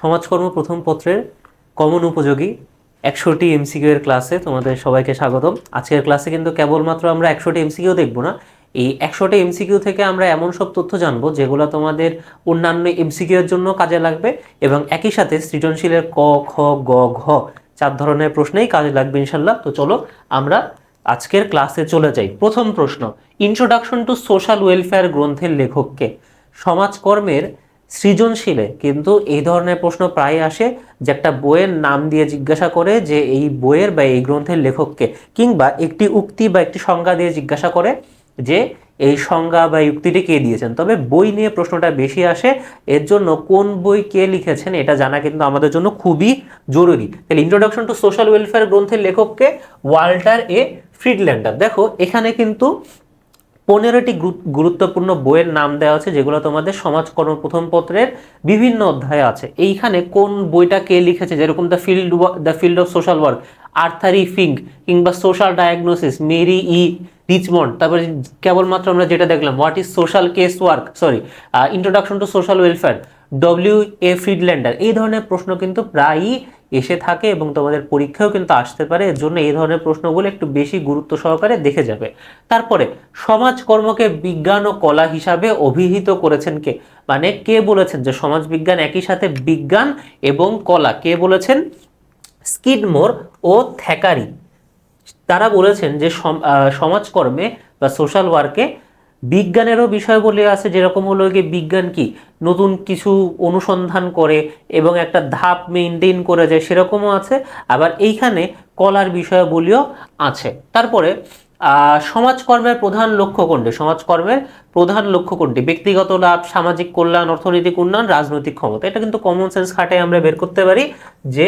সমাজকর্ম প্রথম পত্রের কমন উপযোগী 100টি এমসিকিউ এর ক্লাসে তোমাদের সবাইকে স্বাগতম। আজকের ক্লাসে কিন্তু কেবলমাত্র আমরা 100টি এমসিকিউ দেখব না, এই 100টি এমসিকিউ থেকে আমরা এমন সব তথ্য জানবো যেগুলো তোমাদের অন্যান্য এমসিকিউ এর জন্য কাজে লাগবে এবং একই সাথে সৃজনশীলের ক, খ, গ, ঘ 4 ধরনের প্রশ্নেই কাজে লাগবে ইনশাল্লাহ। তো চলো আমরা আজকের ক্লাসে চলে যাই। প্রথম প্রশ্ন, ইন্ট্রোডাকশন টু সোশ্যাল ওয়েলফেয়ার গ্রন্থের লেখককে? সমাজকর্মের সৃজনশীলে কিন্তু এই ধরনের প্রশ্ন প্রায় আসে, যে একটা বইয়ের নাম দিয়ে জিজ্ঞাসা করে যে এই বইয়ের বা এই গ্রন্থের লেখককে, কিংবা একটি উক্তি বা একটি সংজ্ঞা দিয়ে জিজ্ঞাসা করে যে এই সংজ্ঞা বা উক্তিটি কে দিয়েছেন। তবে বই নিয়ে প্রশ্নটা বেশি আসে, এর জন্য কোন বই কে লিখেছেন এটা জানা কিন্তু আমাদের জন্য খুবই জরুরি। তাহলে ইন্ট্রোডাকশন টু সোশ্যাল ওয়েলফেয়ার গ্রন্থের লেখককে ওয়াল্টার এ ফ্রিডল্যান্ডার। দেখো এখানে কিন্তু 15টি গুরুত্বপূর্ণ বইয়ের নাম দেওয়া আছে যেগুলো তোমাদের সমাজকর্ম প্রথম পত্রের বিভিন্ন অধ্যায়ে আছে। এইখানে কোন বইটা কে লিখেছে, যেরকম the Field of Social Work, Arthur E Fink, কিংবা Social Diagnosis, Mary E Richmond. তারপরে কেবলমাত্র আমরা যেটা দেখলাম, What Is Social Case Work, Introduction to Social Welfare, W A Friedlander. এই ধরনের প্রশ্ন কিন্তু প্রায়ই এসে থাকে এবং তোমাদের পরীক্ষাও কিন্তু আসতে পারে, এর জন্য এই ধরনের প্রশ্নগুলো একটু বেশি গুরুত্ব সহকারে দেখে যাবে। তারপরে সমাজকর্মকে বিজ্ঞান ও কলা হিসাবে অভিহিত করেছেন কে? মানে কে বলেছেন যে সমাজ বিজ্ঞান একই সাথে বিজ্ঞান এবং কলা, কে বলেছেন? স্কিডমোর ও থ্যাকারি। তারা বলেছেন যে সমাজকর্মে বা সোশ্যাল ওয়ার্কে বিজ্ঞানেরও বিষয় বলে আছে, যেরকম হলো গিয়ে বিজ্ঞান কি নতুন কিছু অনুসন্ধান করে এবং একটা ধাপ মেনটেন করে যায় সেরকমও আছে, আবার এইখানে কলার বিষয়াবলীও আছে। তারপরে সমাজকর্মের প্রধান লক্ষ্য কোনটি? সমাজকর্মের প্রধান লক্ষ্য কোনটি? ব্যক্তিগত লাভ, সামাজিক কল্যাণ, অর্থনৈতিক উন্নয়ন, রাজনৈতিক ক্ষমতা। এটা কিন্তু কমন সেন্স খাটায় আমরা বের করতে পারি যে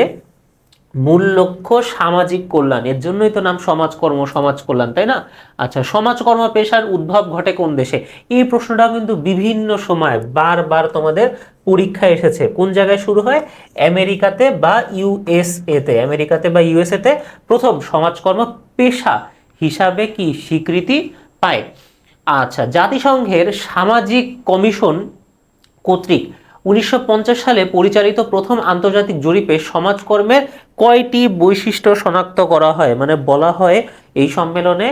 মূল লক্ষ্য সামাজিক কল্যাণ, এর জন্যই তো নাম সমাজকর্ম, সমাজ কল্যাণ, তাই না? আচ্ছা, সমাজকর্ম পেশার উদ্ভব ঘটে কোন দেশে? এই প্রশ্নটা কিন্তু বিভিন্ন সময় বারবার তোমাদের পরীক্ষায় এসেছে। কোন জায়গায় শুরু হয়? আমেরিকাতে বা ইউএসএ তে। আমেরিকাতে বা ইউএসএ তে প্রথম সমাজকর্ম পেশা হিসাবে কি স্বীকৃতি পায়। আচ্ছা, জাতিসংঘের সামাজিক কমিশন কর্তৃক 1950 সালে পরিচালিত প্রথম আন্তর্জাতিক জরিপে সমাজকর্মের কয়টি বৈশিষ্ট্য শনাক্ত করা হয়? মানে বলা হয় এই সম্মেলনে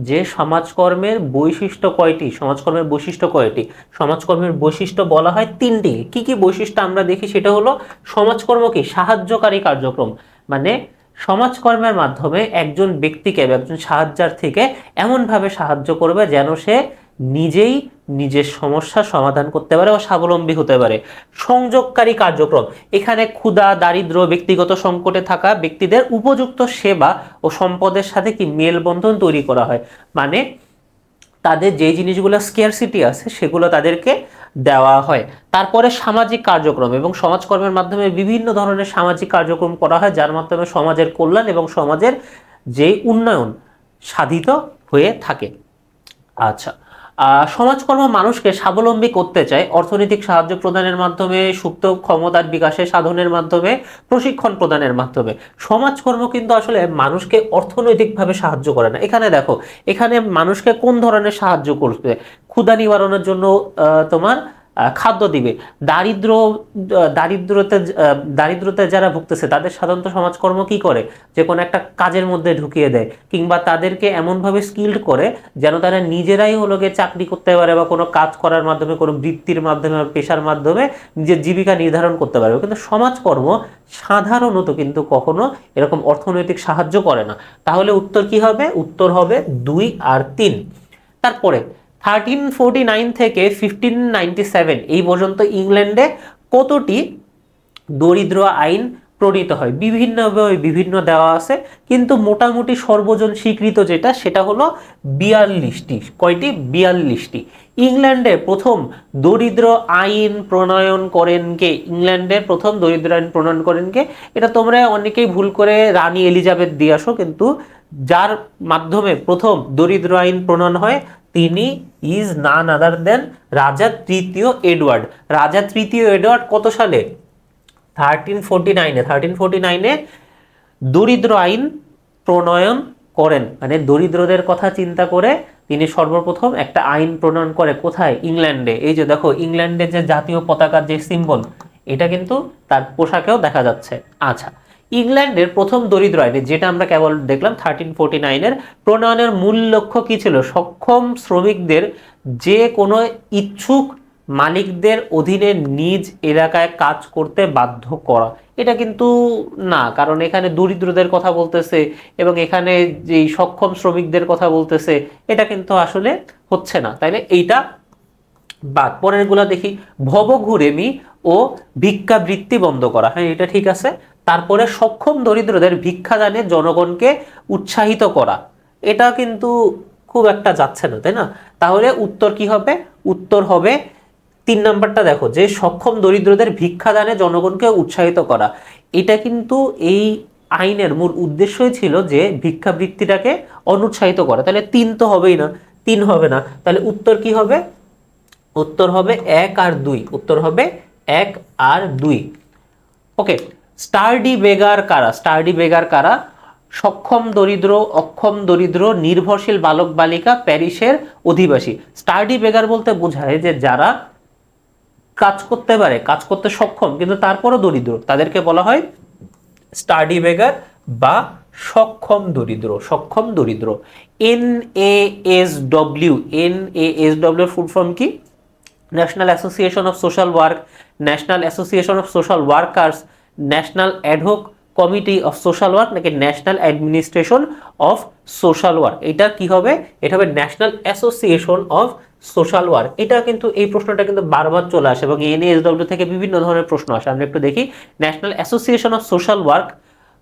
যে সমাজকর্মের বৈশিষ্ট্য কয়টি, সমাজকর্মের বৈশিষ্ট্য কয়টি? সমাজকর্মের বৈশিষ্ট্য বলা হয় 3টি। কি কি বৈশিষ্ট্য আমরা দেখি সেটা হলো, সমাজকর্ম কি সাহায্যকারী কার্যক্রম, মানে সমাজকর্মের মাধ্যমে একজন ব্যক্তিকে বা একজন সাহায্যার্থীকে এমনভাবে সাহায্য করবে যেন সে নিজেই নিজের সমস্যা সমাধান করতে পারে ও স্বাবলম্বী হতে পারে। সংযোগকারী কার্যক্রম, এখানে ক্ষুধা, দারিদ্র, ব্যক্তিগত সংকটে থাকা ব্যক্তিদের উপযুক্ত সেবা ও সম্পদের সাথে কি মেলবন্ধন তৈরি করা হয়, মানে তাদের যে জিনিসগুলো স্কেয়ারসিটি আছে সেগুলো তাদেরকে দেওয়া হয়। তারপরে সামাজিক কার্যক্রম, এবং সমাজকর্মের মাধ্যমে বিভিন্ন ধরনের সামাজিক কার্যক্রম করা হয় যার মাধ্যমে সমাজের কল্যাণ এবং সমাজের যে উন্নয়ন সাধিত হয়ে থাকে। আচ্ছা, সমাজকর্ম মানুষকে স্বাবলম্বী করতে চায় অর্থনৈতিক সাহায্য প্রদানের মাধ্যমে, সুপ্ত ক্ষমতার বিকাশে সাধনের মাধ্যমে, প্রশিক্ষণ প্রদানের মাধ্যমে। সমাজকর্ম কিন্তু আসলে মানুষকে অর্থনৈতিকভাবে সাহায্য করে না। এখানে দেখো, এখানে মানুষকে কোন ধরনের সাহায্য করবে? ক্ষুধা নিবারণের জন্য তোমার খাদ্য দিবে। দারিদ্রতে যারা ভুগতেছে তাদের সাধারণত সমাজকর্ম কি করে? যে কোনো একটা কাজের মধ্যে ঢুকিয়ে দেয়, কিংবা তাদেরকে এমনভাবে স্কিল্ড করে যেন তারা নিজেরাই হলো গিয়ে চাকরি করতে পারে বা কোনো কাজ করার মাধ্যমে, কোনো বৃত্তির মাধ্যমে, পেশার মাধ্যমে নিজের জীবিকা নির্ধারণ করতে পারবে। কিন্তু সমাজকর্ম সাধারণত কিন্তু কখনো এরকম অর্থনৈতিক সাহায্য করে না। তাহলে উত্তর কি হবে? উত্তর হবে 2 আর 3। তারপরে 1349 থেকে 1597 এই পর্যন্ত ইংল্যান্ডে কতটি দরিদ্র আইন প্রণীত হয়? বিভিন্ন দেওয়া আছে, কিন্তু মোটামুটি সর্বজন স্বীকৃত যেটা সেটা হলো 42টি। কয়টি? 42টি। ইংল্যান্ডে প্রথম দরিদ্র আইন প্রণয়ন করেন কে? ইংল্যান্ডে প্রথম দরিদ্র আইন প্রণয়ন করেন কে? এটা তোমরা অনেকেই ভুল করে রানী এলিজাবেথ দিয়ে আসো, কিন্তু যার মাধ্যমে প্রথম দরিদ্র আইন প্রণয়ন হয় তিনি ইজ নান আদার দেন রাজা তৃতীয় এডওয়ার্ড। রাজা তৃতীয় এডওয়ার্ড কত সালে? 1349-এ দরিদ্র আইন প্রণয়ন করেন, মানে দরিদ্রদের কথা চিন্তা করে তিনি সর্বপ্রথম একটা আইন প্রণয়ন করে। কোথায়? ইংল্যান্ডে। এই যে দেখো, ইংল্যান্ডের যে জাতীয় পতাকার যে সিম্বল, এটা কিন্তু তার পোশাকেও দেখা যাচ্ছে। আচ্ছা, ইংল্যান্ডের প্রথম দরিদ্র আইনে, যেটা আমরা কেবল দেখলাম 1349-এর, প্রণয়নের মূল লক্ষ্য কি ছিল? সক্ষম শ্রমিকদের যে কোনো ইচ্ছুক মালিকদের অধীনে নিজ এলাকায় কাজ করতে বাধ্য করা। এটা কিন্তু না, কারণ এখানে দরিদ্রদের কথা বলতেছে এবং এখানে যে সক্ষম শ্রমিকদের কথা বলতেছে, এটা কিন্তু আসলে হচ্ছে না, তাইলে এইটা বাদ। পরের গুলা দেখি, ভবঘুরেমি ও ভিক্ষাবৃত্তি বন্ধ করা। হ্যাঁ, এটা ঠিক আছে। তারপরে সক্ষম দরিদ্রদের ভিক্ষাদানে জনগণকে উৎসাহিত করা, এটা কিন্তু খুব একটা যাচ্ছে না, তাই না? তাহলে উত্তর কি হবে? উত্তর হবে 3 নাম্বারটা। দেখো, যে সক্ষম দরিদ্রদের ভিক্ষাদানে জনগণকে উৎসাহিত করা, এটা কিন্তু এই আইনের মূল উদ্দেশ্যই ছিল যে ভিক্ষাবৃত্তিটাকে অনুৎসাহিত করা। তাহলে 3 তো হবেই না, 3 হবে না। তাহলে উত্তর কি হবে? উত্তর হবে 1 আর 2। উত্তর হবে 1 আর 2। ওকে, স্টার্ডি বেগার কারা? স্টার্ডি বেগার কারা? সক্ষম দরিদ্র, অক্ষম দরিদ্র, নির্ভরশীল বালক বালিকা, প্যারিসের অধিবাসী। স্টার্ডি বেগার বলতে বোঝায় যে যারা কাজ করতে পারে, কাজ করতে সক্ষম কিন্তু তারপরও দরিদ্র, তাদেরকে বলা হয় স্টাডি বেগার বা সক্ষম দরিদ্র। সক্ষম দরিদ্র। NASW, NASW এর ফুল ফর্ম কি? National Association of Social Work, National Association of Social Workers, National ad hoc Committee of Social Work, নাকি National Administration of Social Work? এটা কি হবে? এটা হবে National Association of Social Work. এটা কিন্তু, এই প্রশ্নটা কিন্তু বারবার চলে আসে এবং NASW থেকে বিভিন্ন ধরনের প্রশ্ন আসে। আমরা একটু দেখি, national Association of Social work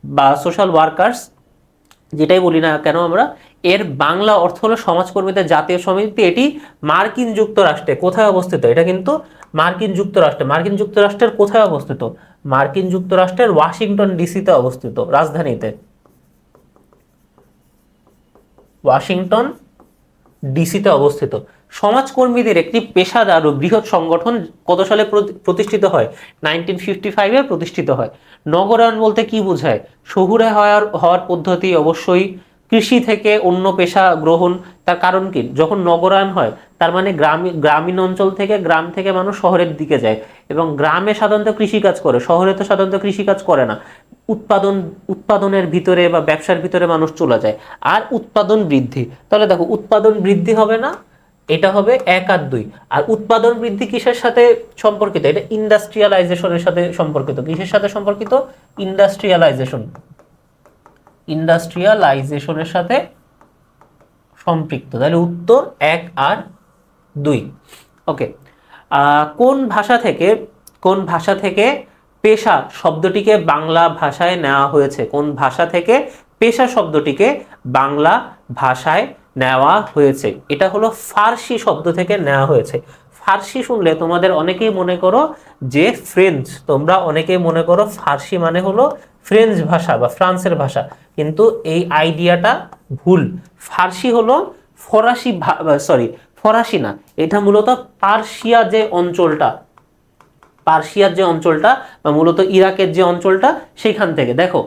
বা সোশ্যাল ওয়ার্কার্স, যেটাই বলি না কেন আমরা, এর বাংলা অর্থ হলো সমাজকর্মীদের জাতীয় সমিতি। এটি মার্কিন যুক্তরাষ্ট্রে কোথায় অবস্থিত? এটা কিন্তু মার্কিন যুক্তরাষ্ট্রে। মার্কিন যুক্তরাষ্ট্রের কোথায় অবস্থিত? মার্কিন যুক্তরাষ্ট্রের ওয়াশিংটন ডিসিতে অবস্থিত, রাজধানীতে ওয়াশিংটন ডিসিতে অবস্থিত। সমাজকর্মীদের একটি পেশাদার ও বৃহৎ সংগঠন কত সালে প্রতিষ্ঠিত হয়? 1955-এ প্রতিষ্ঠিত হয়। নগরায়ন বলতে কি বোঝায়? শহুরে হওয়ার পদ্ধতি অবশ্যই কৃষি থেকে অন্য পেশা গ্রহণ। তার কারণ কি? যখন নগরায়ন হয় তার মানে গ্রামীণ অঞ্চল থেকে, গ্রাম থেকে মানুষ শহরের দিকে যায় এবং গ্রামে সাধারণত কৃষিকাজ করে, শহরে তো সাধারণত কৃষিকাজ করে না। উৎপাদনের ভিতরে বা ব্যবসার ভিতরে মানুষ চলে যায়। আর উৎপাদন বৃদ্ধি, তাহলে দেখো উৎপাদন বৃদ্ধি হবে না, এটা হবে 1 আর 2। আর উৎপাদন বৃদ্ধি কিসের সাথে সম্পর্কিত? এটা ইন্ডাস্ট্রিয়ালাইজেশনের সাথে সম্পর্কিত। কিসের সাথে সম্পর্কিত? ইন্ডাস্ট্রিয়ালাইজেশন, ইন্ডাস্ট্রিয়ালাইজেশনের সাথে সম্পৃক্ত। তাহলে উত্তর 1 আর 2। ওকে, কোন ভাষা থেকে পেশা শব্দটিকে বাংলা ভাষায় নেওয়া হয়েছে? কোন ভাষা থেকে পেশা শব্দটিকে বাংলা ভাষায় নেওয়া হয়েছে? এটা হলো ফার্সি শব্দ থেকে নেওয়া হয়েছে। ফার্সি শুনলে তোমাদের অনেকেই মনে করো যে ফ্রেঞ্চ, তোমরা অনেকেই মনে করো ফার্সি মানে হলো ফ্রেঞ্চ ভাষা বা ফ্রান্সের ভাষা, কিন্তু এই আইডিয়াটা ভুল। ফার্সি হলো ফরাসি, ফরাসি না, এটা মূলত পার্সিয়ার যে অঞ্চলটা বা মূলত ইরাকের যে অঞ্চলটা, সেখান থেকে। দেখো,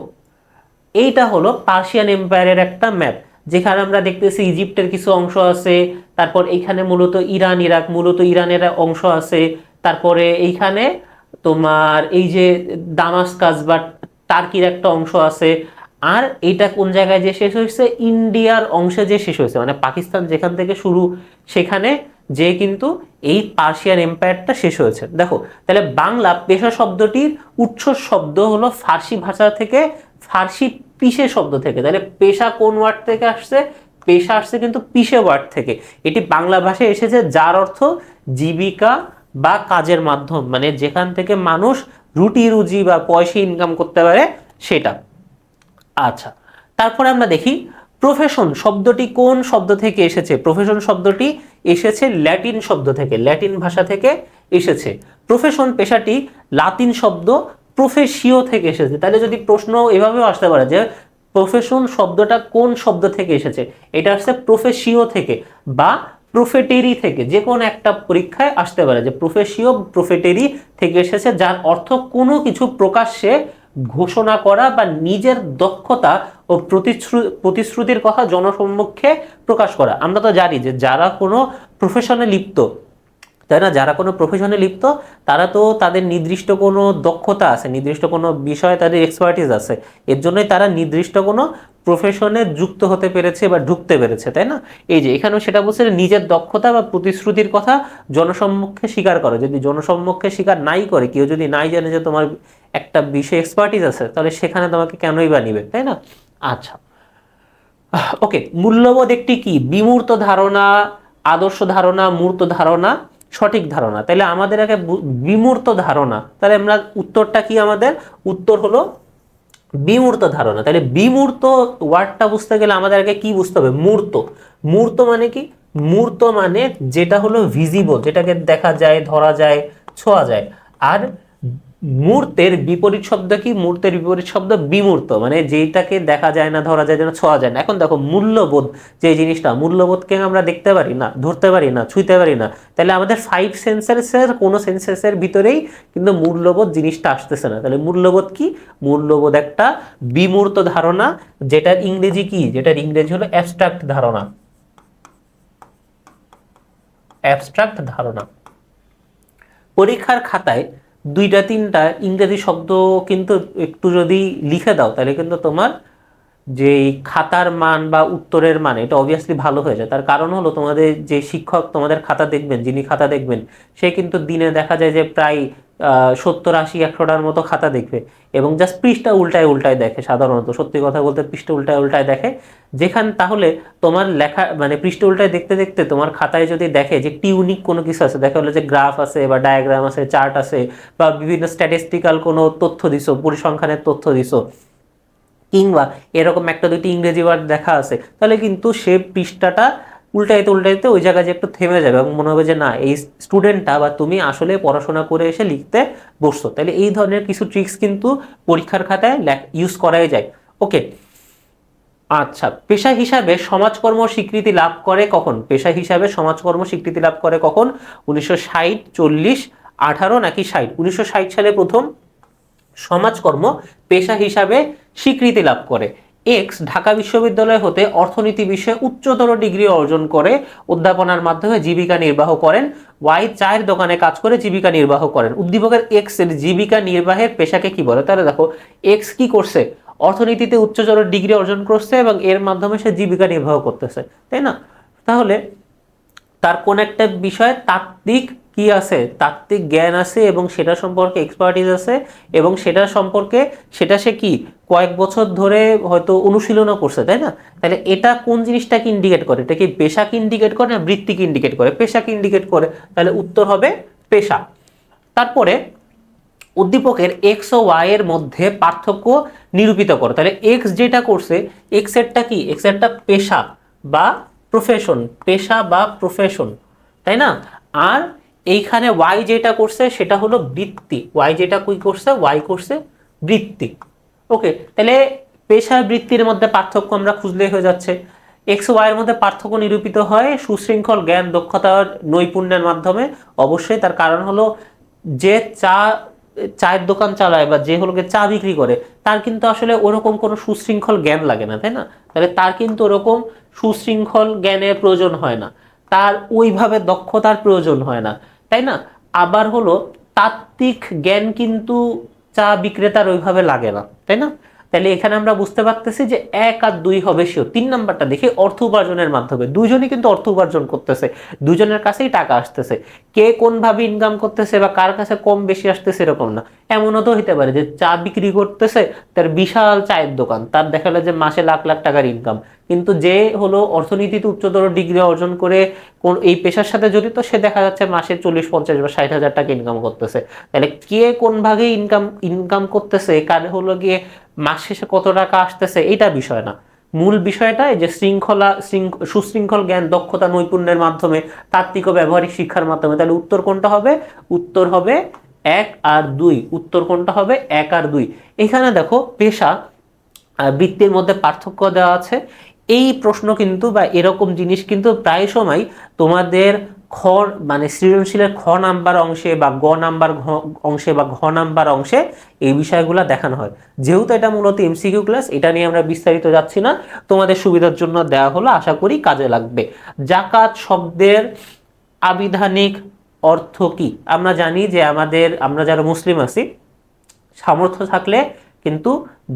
এইটা হলো পার্সিয়ান এম্পায়ারের একটা ম্যাপ, যেখানে আমরা দেখতেছি ইজিপ্টের কিছু অংশ আছে, তারপর এইখানে মূলত ইরাক মূলত ইরানের অংশ আছে, তারপরে এইখানে তোমার এই যে দামাস্কাস বা টার্কির একটা অংশ আছে। আর এইটা কোন জায়গায় যে শেষ হয়েছে? ইন্ডিয়ার অংশে যে শেষ হয়েছে, মানে পাকিস্তান যেখান থেকে শুরু সেখানে যে কিন্তু এই পার্সিয়ান এম্পায়ারটা শেষ হয়েছে। দেখো, তাহলে বাংলা পেশা শব্দটির উৎস শব্দ হলো ফার্সি ভাষা থেকে, ফার্সি পিসে শব্দ থেকে। তাহলে পেশা কোন ওয়ার্ড থেকে আসছে? পেশা আসছে কিন্তু পিসে ওয়ার্ড থেকে। এটি বাংলা ভাষায় এসেছে, যার অর্থ জীবিকা বা কাজের মাধ্যম, মানে যেখান থেকে মানুষ রুটি রুজি বা পয়সা ইনকাম করতে পারে, সেটা। আচ্ছা, তারপরে আমরা দেখি প্রফেশন শব্দটি কোন শব্দ থেকে এসেছে? প্রফেশন শব্দটি এসেছে ল্যাটিন শব্দ থেকে, ল্যাটিন ভাষা থেকে এসেছে। প্রফেশন পেশাটি লাতিন শব্দ প্রফেসিও থেকে এসেছে। তাহলে যদি প্রশ্ন এভাবেও আসতে পারে যে প্রফেশন শব্দটা কোন শব্দ থেকে এসেছে, এটা আসছে প্রফেসিও থেকে বা প্রফেটেরি থেকে। যে কোনো একটা পরীক্ষায় আসতে পারে যে প্রফেসিও প্রফেটেরি থেকে এসেছে, যার অর্থ কোনো কিছু প্রকাশ্যে ঘোষণা করা বা নিজের দক্ষতা ও প্রতিশ্রুতির কথা জনসম্মুখে প্রকাশ করা। আমরা তো জানি যে যারা কোনো প্রফেশনে লিপ্ত তাই না? যারা কোনো প্রফেশনে লিপ্ত তারা তো তাদের নির্দিষ্ট কোনো দক্ষতা আছে, নির্দিষ্ট কোনো বিষয়ে তাদের এক্সপার্টিস আছে, এর জন্যই তারা নির্দিষ্ট কোনো প্রফেশনে যুক্ত হতে পেরেছে বা ঢুকতে পেরেছে, তাই না? এই যে এখানেও সেটা বলছে নিজের দক্ষতা বা প্রতিশ্রুতির কথা জনসম্মুখে স্বীকার করো। যদি জনসম্মুখে স্বীকার নাই করে, কেউ যদি নাই জানে যে তোমার একটা বিষয়ে এক্সপার্টিস আছে, তাহলে সেখানে তোমাকে কেনই বা নিবে, তাই না? আচ্ছা, ওকে, মূল্যবোধ একটি কি? বিমূর্ত ধারণা, আদর্শ ধারণা, মূর্ত ধারণা, সঠিক ধারণা। তাহলে আমাদের আগে বিমূর্ত ধারণা, তাহলে আমরা উত্তরটা কি? আমাদের উত্তর হলো বিমূর্ত ধারণা। তাহলে বিমূর্ত ওয়ার্ডটা বুঝতে গেলে আমাদের আগে কি বুঝতে হবে? মূর্ত। মূর্ত মানে কি? মূর্ত মানে যেটা হলো ভিজিবল, যেটাকে দেখা যায়, ধরা যায়, ছোঁয়া যায়। আর মূর্তের বিপরীত শব্দ কি? মূর্তের বিপরীত শব্দ বিমূর্ত, মানে যেটাকে দেখা যায় না, ধরা যায় না, ছোঁয়া যায় না। এখন দেখো মূল্যবোধ যে জিনিসটা, মূল্যবোধকে আমরা দেখতে পারি না, ধরতে পারি না, ছুঁতে পারি না, তাহলে আমাদের ফাইভ সেন্সেসের কোনো সেন্সেসের ভিতরেই কিন্তু মূল্যবোধ জিনিসটা আসতেছে না। তাহলে মূল্যবোধ কি? মূল্যবোধ একটা বিমূর্ত ধারণা, যেটার ইংরেজি কি? যেটার ইংরেজি হলো অ্যাবস্ট্রাক্ট ধারণা। অ্যাবস্ট্রাক্ট ধারণা। পরীক্ষার খাতায় দুইটা তিনটা ইংরেজি শব্দ কিন্তু একটু যদি লিখে দাও, তাহলে কিন্তু তোমার যে খাতার মান বা উত্তরের মান এটা অবভিয়াসলি ভালো হয়ে যায়। তার কারণ হলো তোমাদের যে শিক্ষক তোমাদের খাতা দেখবেন, যিনি খাতা দেখবেন, সে কিন্তু দিনে দেখা যায় যে প্রায় 70, 80, 100টার মতো খাতা দেখবে, এবং জাস্ট পৃষ্ঠা উল্টায় উল্টায় দেখে। সাধারণত সত্যি কথা বলতে পৃষ্ঠা উল্টায় উল্টায় দেখে। যেখান তাহলে তোমার লেখা মানে পৃষ্ঠা উল্টায় দেখতে দেখতে তোমার খাতায় যদি দেখে যে টিউনিক কোনো কিছু আছে, দেখা হলো যে গ্রাফ আছে বা ডায়াগ্রাম আছে, চার্ট আছে, বা বিভিন্ন স্ট্যাটিস্টিক্যাল কোনো তথ্য দিছো, পরিসংখ্যানের তথ্য দিছো, কিংবা এরকম একটা দুটি ইংরেজি ওয়ার্ড দেখা আছে, তাহলে কিন্তু সে পৃষ্ঠাটা উল্টাইতে উল্টাইতে ওই জায়গায় যে একটু থেমে যাবে এবং মনে হবে যে না, এই স্টুডেন্টটা বা তুমি আসলে পড়াশোনা করে এসে লিখতে বসছো। তাহলে এই ধরনের কিছু ট্রিক্স কিন্তু পরীক্ষার খাতায় ইউজ করাই যায়। ওকে, আচ্ছা, পেশা হিসাবে সমাজকর্ম স্বীকৃতি লাভ করে কখন? পেশা হিসাবে সমাজকর্ম স্বীকৃতি লাভ করে কখন? 1960, 40, 18 নাকি 60? 1960 সালে প্রথম সমাজকর্ম পেশা হিসাবে স্বীকৃতি লাভ করে। এক্স ঢাকা বিশ্ববিদ্যালয় হতে অর্থনীতি বিষয়ে উচ্চতর ডিগ্রি অর্জন করে অধ্যাপনার মাধ্যমে জীবিকা নির্বাহ করেন। ওয়াই চায়ের দোকানে কাজ করে জীবিকা নির্বাহ করেন। উদ্দীপকের এক্স এর জীবিকা নির্বাহের পেশাকে কি বলে? তাহলে দেখো এক্স কি করছে? অর্থনীতিতে উচ্চতর ডিগ্রি অর্জন করছে এবং এর মাধ্যমে সে জীবিকা নির্বাহ করতেছে, তাই না? তাহলে তার কোন একটা বিষয়ে তাত্ত্বিক কি আছে? তাত্ত্বিক জ্ঞান আছে এবং সেটা সম্পর্কে এক্সপার্টিস আছে, এবং সেটা সম্পর্কে সেটা সে কি কয়েক বছর ধরে হয়তো অনুশীলনও করছে, তাই না? তাহলে এটা কোন জিনিসটাকে ইন্ডিকেট করে? এটা কি পেশাকে ইন্ডিকেট করে না বৃত্তিকে ইন্ডিকেট করে? পেশাকে ইন্ডিকেট করে। তাহলে উত্তর হবে পেশা। তারপরে উদ্দীপকের এক্স ও ওয়াই এর মধ্যে পার্থক্য নিরূপিত করো। তাহলে এক্স যেটা করছে, এক্স এরটা কি? এক্স এরটা পেশা বা প্রফেশন, পেশা বা প্রফেশন, তাই না? আর এইখানে ওয়াই যেটা করছে সেটা হলো বৃত্তি। ওয়াই যেটা কি করছে? ওয়াই করছে বৃত্তি। ওকে, তাহলে পেশা বৃত্তির মধ্যে পার্থক্য আমরা খুঁজলেই হয়ে যাচ্ছে। এক্স ওয়াই এর মধ্যে পার্থক্য নিরূপিত হয় সুশৃঙ্খল জ্ঞান, দক্ষতার, নৈপুণ্যের মাধ্যমে। অবশ্যই তার কারণ হলো যে চায়ের দোকান চালায় বা যে হলো চা বিক্রি করে, তার কিন্তু আসলে ওরকম কোনো সুশৃঙ্খল জ্ঞান লাগে না, তাই না? তাহলে তার কিন্তু ওরকম সুশৃঙ্খল জ্ঞানের প্রয়োজন হয় না, তার ওইভাবে দক্ষতার প্রয়োজন হয় না, তাই না? আবার হলো তাত্ত্বিক জ্ঞান কিন্তু চা বিক্রেতার ওইভাবে লাগে না, তাই না? তাহলে এখানে আমরা বুঝতে পারতেছি যে 1 আর 2 হবে শিওর। 3 নাম্বারটা দেখি অর্থ উপার্জনের মাধ্যমে। দুইজনই কিন্তু অর্থ উপার্জন করতেছে, দুজনের কাছেই টাকা আসতেছে। কে কোন ভাবে ইনকাম করতেছে বা কার কাছে কম বেশি আসতেছে এরকম না। এমনও তো হতে পারে যে চা বিক্রি করতেছে, তার বিশাল চায়ের দোকান, তার দেখা গেল যে মাসে লাখ লাখ টাকার ইনকাম, কিন্তু যে হলো অর্থনীতিতে উচ্চতর ডিগ্রি অর্জন করে কোন এই পেশার সাথে জড়িত, সে দেখা যাচ্ছে মাসে 40, 50 বা 60 হাজার টাকা ইনকাম করতেছে। তাহলে কে কোন ভাগে ইনকাম করতেছে, কার হলো গিয়ে মাস শেষে কত টাকা আসতেছে, এটা বিষয় না। মূল বিষয়টা এই যে সুশৃঙ্খল জ্ঞান, দক্ষতা, নৈপুণ্যের মাধ্যমে, তাত্ত্বিক ও ব্যবহারিক শিক্ষার মাধ্যমে। তাহলে উত্তর কোনটা হবে? উত্তর হবে 1 আর 2। উত্তর কোনটা হবে? 1 আর 2। এখানে দেখো পেশা বৃত্তির মধ্যে পার্থক্য দেওয়া আছে। এই প্রশ্ন কিন্তু বা এরকম জিনিস কিন্তু প্রায় সময় তোমাদের খ মানে সৃজনশীলের খ নাম্বার অংশে বা গ নাম্বার অংশে বা ঘ নাম্বার অংশে এই বিষয়গুলো দেখানো হয়। যেহেতু এটা মূলত এমসিকিউ ক্লাস, এটা নিয়ে আমরা বিস্তারিত যাচ্ছি না, তোমাদের সুবিধার জন্য দেওয়া হলো, আশা করি কাজে লাগবে। জাকাত শব্দের আবিধানিক অর্থ কি? আমরা জানি যে আমরা যারা মুসলিম আছি, সামর্থ্য থাকলে কিন্তু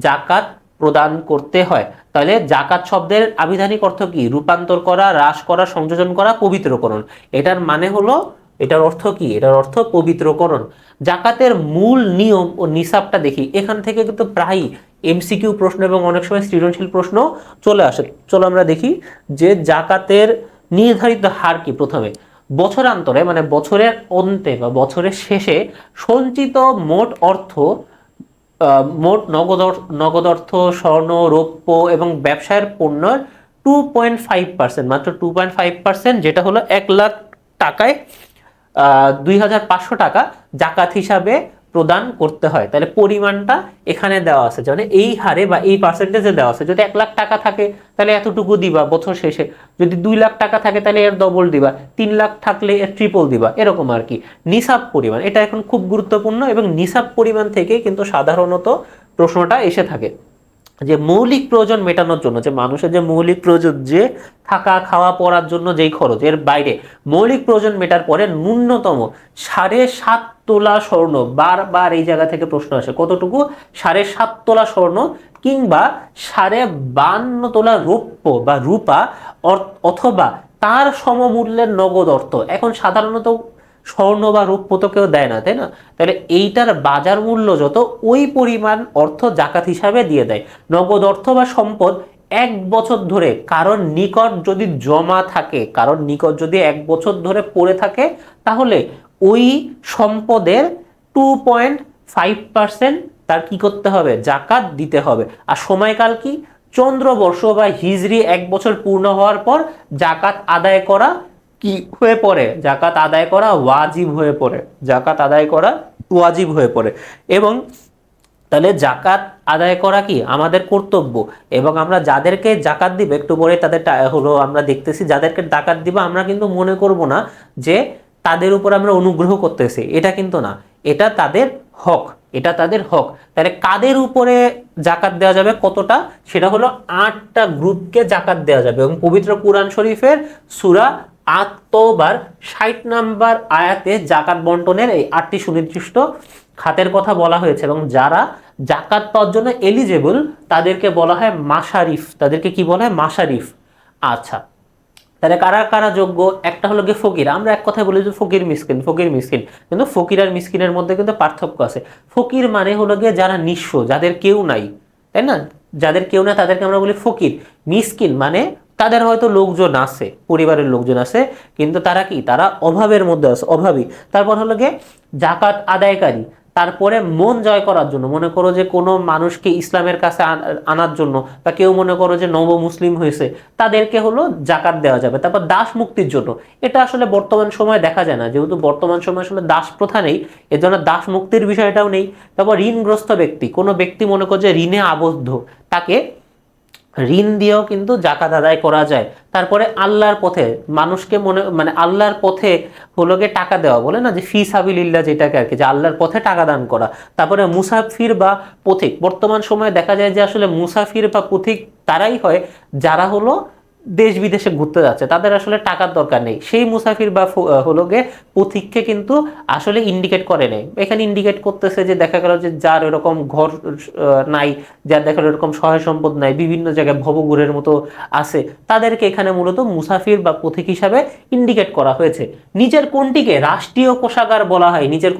জাকাত প্রদান করতে হয়। তাহলে জাকাত শব্দের আবিধানিক অর্থ কি? রূপান্তর করা, হ্রাস করা, সংযোজন করা, পবিত্রকরণ। এটার মানে হলো, এটার অর্থ কি? এটার অর্থ পবিত্রকরণ। জাকাতের মূল নিয়ম ও নিসাবটা দেখি। এখান থেকে কিন্তু প্রায়ই এমসিকিউ প্রশ্ন এবং অনেক সময় সৃজনশীল প্রশ্ন চলে আসে। চলো আমরা দেখি যে জাকাতের নির্ধারিত হার কি। প্রথমে বছরান্তরে মানে বছরের অন্তে বা বছরের শেষে সঞ্চিত মোট অর্থ, মোট নগদ অর্থ, স্বর্ণ, রৌপ্য এবং ব্যবসায়ের পণ্যের 2.5%, মাত্র 2.5%, যেটা হলো 1,00,000 টাকায় 2,500 টাকা জাকাত হিসাবে প্রদান করতে হয়। তাহলে পরিমাণটা এখানে দেওয়া আছে, মানে এই হারে বা এই পার্সেন্টেজে দেওয়া আছে। যদি 1,00,000 টাকা থাকে তাহলে এতটুকু দিবা বছর শেষে, যদি 2,00,000 টাকা থাকে তাহলে এর ডবল দিবা, 3,00,000 থাকলে এর ট্রিপল দিবা, এরকম আর কি। নিসাব পরিমাণ এটা এখন খুব গুরুত্বপূর্ণ, এবং নিসাব পরিমাণ থেকে কিন্তু সাধারণত প্রশ্নটা এসে থাকে যে মৌলিক প্রয়োজন মেটানোর জন্য, যে মানুষের যে মৌলিক প্রয়োজন, যে থাকা খাওয়া পড়ার জন্য যেই খরচ, এর বাইরে মৌলিক প্রয়োজন মেটার পরে ন্যূনতম 7.5 তোলা স্বর্ণ, বারবার এই জায়গা থেকে প্রশ্ন আসে, কতটুকু? 7.5 তোলা স্বর্ণ কিংবা 52.5 তোলা রৌপ্য বা রূপা, অথবা তার সমমূল্যের নগদ অর্থ। এখন সাধারণত স্বর্ণ বা রৌপ্য তো কেউ দেয় না, তাই না? তাহলে এইটার বাজার মূল্য যত, ওই পরিমাণ অর্থ জাকাত হিসাবে দিয়ে দেয়। নগদ অর্থ বা সম্পদ 1 বছর ধরে কারোর নিকট যদি জমা থাকে, কারোর নিকট যদি 1 বছর ধরে পড়ে থাকে, তাহলে ওই সম্পদের 2.5% তার কি করতে হবে? জাকাত দিতে হবে। আর সময়কাল কি? চন্দ্রবর্ষ বা হিজরি 1 বছর পূর্ণ হওয়ার পর জাকাত আদায় করা কি হয়ে পড়ে? জাকাত আদায় করা ওয়াজিব হয়ে পড়ে। জাকাত আদায় করা ওয়াজিব হয়ে পড়ে। এবং তাহলে জাকাত আদায় করা কি আমাদের কর্তব্য, এবং আমরা যাদেরকে জাকাত দিব একটু পরে তাদের হলো আমরা দেখতেছি, যাদেরকে জাকাত দিব আমরা কিন্তু মনে করব না যে তাদের উপর আমরা অনুগ্রহ করতেছি, এটা কিন্তু না, এটা তাদের হক, এটা তাদের হক। তাহলে কাদের উপরে জাকাত দেওয়া যাবে? কতটা? সেটা হলো 8টা গ্রুপকে জাকাত দেওয়া যাবে। এবং পবিত্র কুরআন শরীফের সূরা আত-তাওবার 60 নম্বর আয়াতে জাকাত বন্টনের এই 8টি সুনির্দিষ্ট খাতের কথা বলা হয়েছে, এবং যারা জাকাত পাওয়ার জন্য এলিজেবল তাদেরকে বলা হয় মাশারিফ। তাদেরকে কি বলা হয়? মাশারিফ। আচ্ছা, তাহলে কারা কারা যোগ্য? একটা হলো গিয়ে ফকির। আমরা এক কথায় বলি যে ফকির মিসকিন, ফকির মিসকিন, কিন্তু ফকির আর মিসকিনের মধ্যে কিন্তু পার্থক্য আছে। ফকির মানে হলো গিয়ে যারা নিঃস্ব, যাদের কেউ নাই, তাই না? যাদের কেউ না তাদেরকে আমরা বলি ফকির। মিসকিন মানে তাদের হয়তো লোকজন আছে, পরিবারের লোকজন আছে, কিন্তু তারা কি? তারা অভাবের মধ্যে আছে, অভাবী। তারপর হলো গিয়ে জাকাত আদায়কারী। তারপরে মন জয় করার জন্য, মনে করো যে কোনো মানুষকে ইসলামের কাছে আনার জন্য, বা কেউ মনে করো যে নব মুসলিম হয়েছে, তাদেরকে হলো জাকাত দেওয়া যাবে। তারপর দাস মুক্তির জন্য, এটা আসলে বর্তমান সময়ে দেখা যায় না, যেহেতু বর্তমান সময়ে আসলে দাস প্রথা নেই, এর জন্য দাস মুক্তির বিষয়টাও নেই। তারপর ঋণগ্রস্ত ব্যক্তি, কোনো ব্যক্তি মনে করো যে ঋণে আবদ্ধ, তাকে ঋণ দিয়েও কিন্তু জাকাত আদায় করা যায়। তারপরে আল্লাহর পথে মানুষকে মানে আল্লাহর পথে হলো গিয়ে টাকা দেওয়া, বলে না যে ফি সাবিলিল্লাহ, যেটাকে আর কি, যে আল্লাহর পথে টাকা দান করা। তারপরে মুসাফির বা পথিক, বর্তমান সময়ে দেখা যায় যে আসলে মুসাফির বা পথিক তারাই হয় যারা হলো দেশ বিদেশে ঘুরতে যাচ্ছে, তাদের আসলে টাকার দরকার নেই। সেই মুসাফির বা হলো গিয়ে পথিককে কিন্তু আসলে ইন্ডিকেট করে নেই। এখানে ইন্ডিকেট করতেছে যে দেখা গেল যে যার এরকম ঘর নাই, যার দেখা গেল এরকম সহায় সম্পদ নাই, বিভিন্ন জায়গায় ভবঘুরের মতো আছে, তাদেরকে এখানে মূলত মুসাফির বা পথিক হিসাবে ইন্ডিকেট করা হয়েছে। নিজের কোনটিকে রাষ্ট্রীয় কোষাগার বলা হয়? নিজের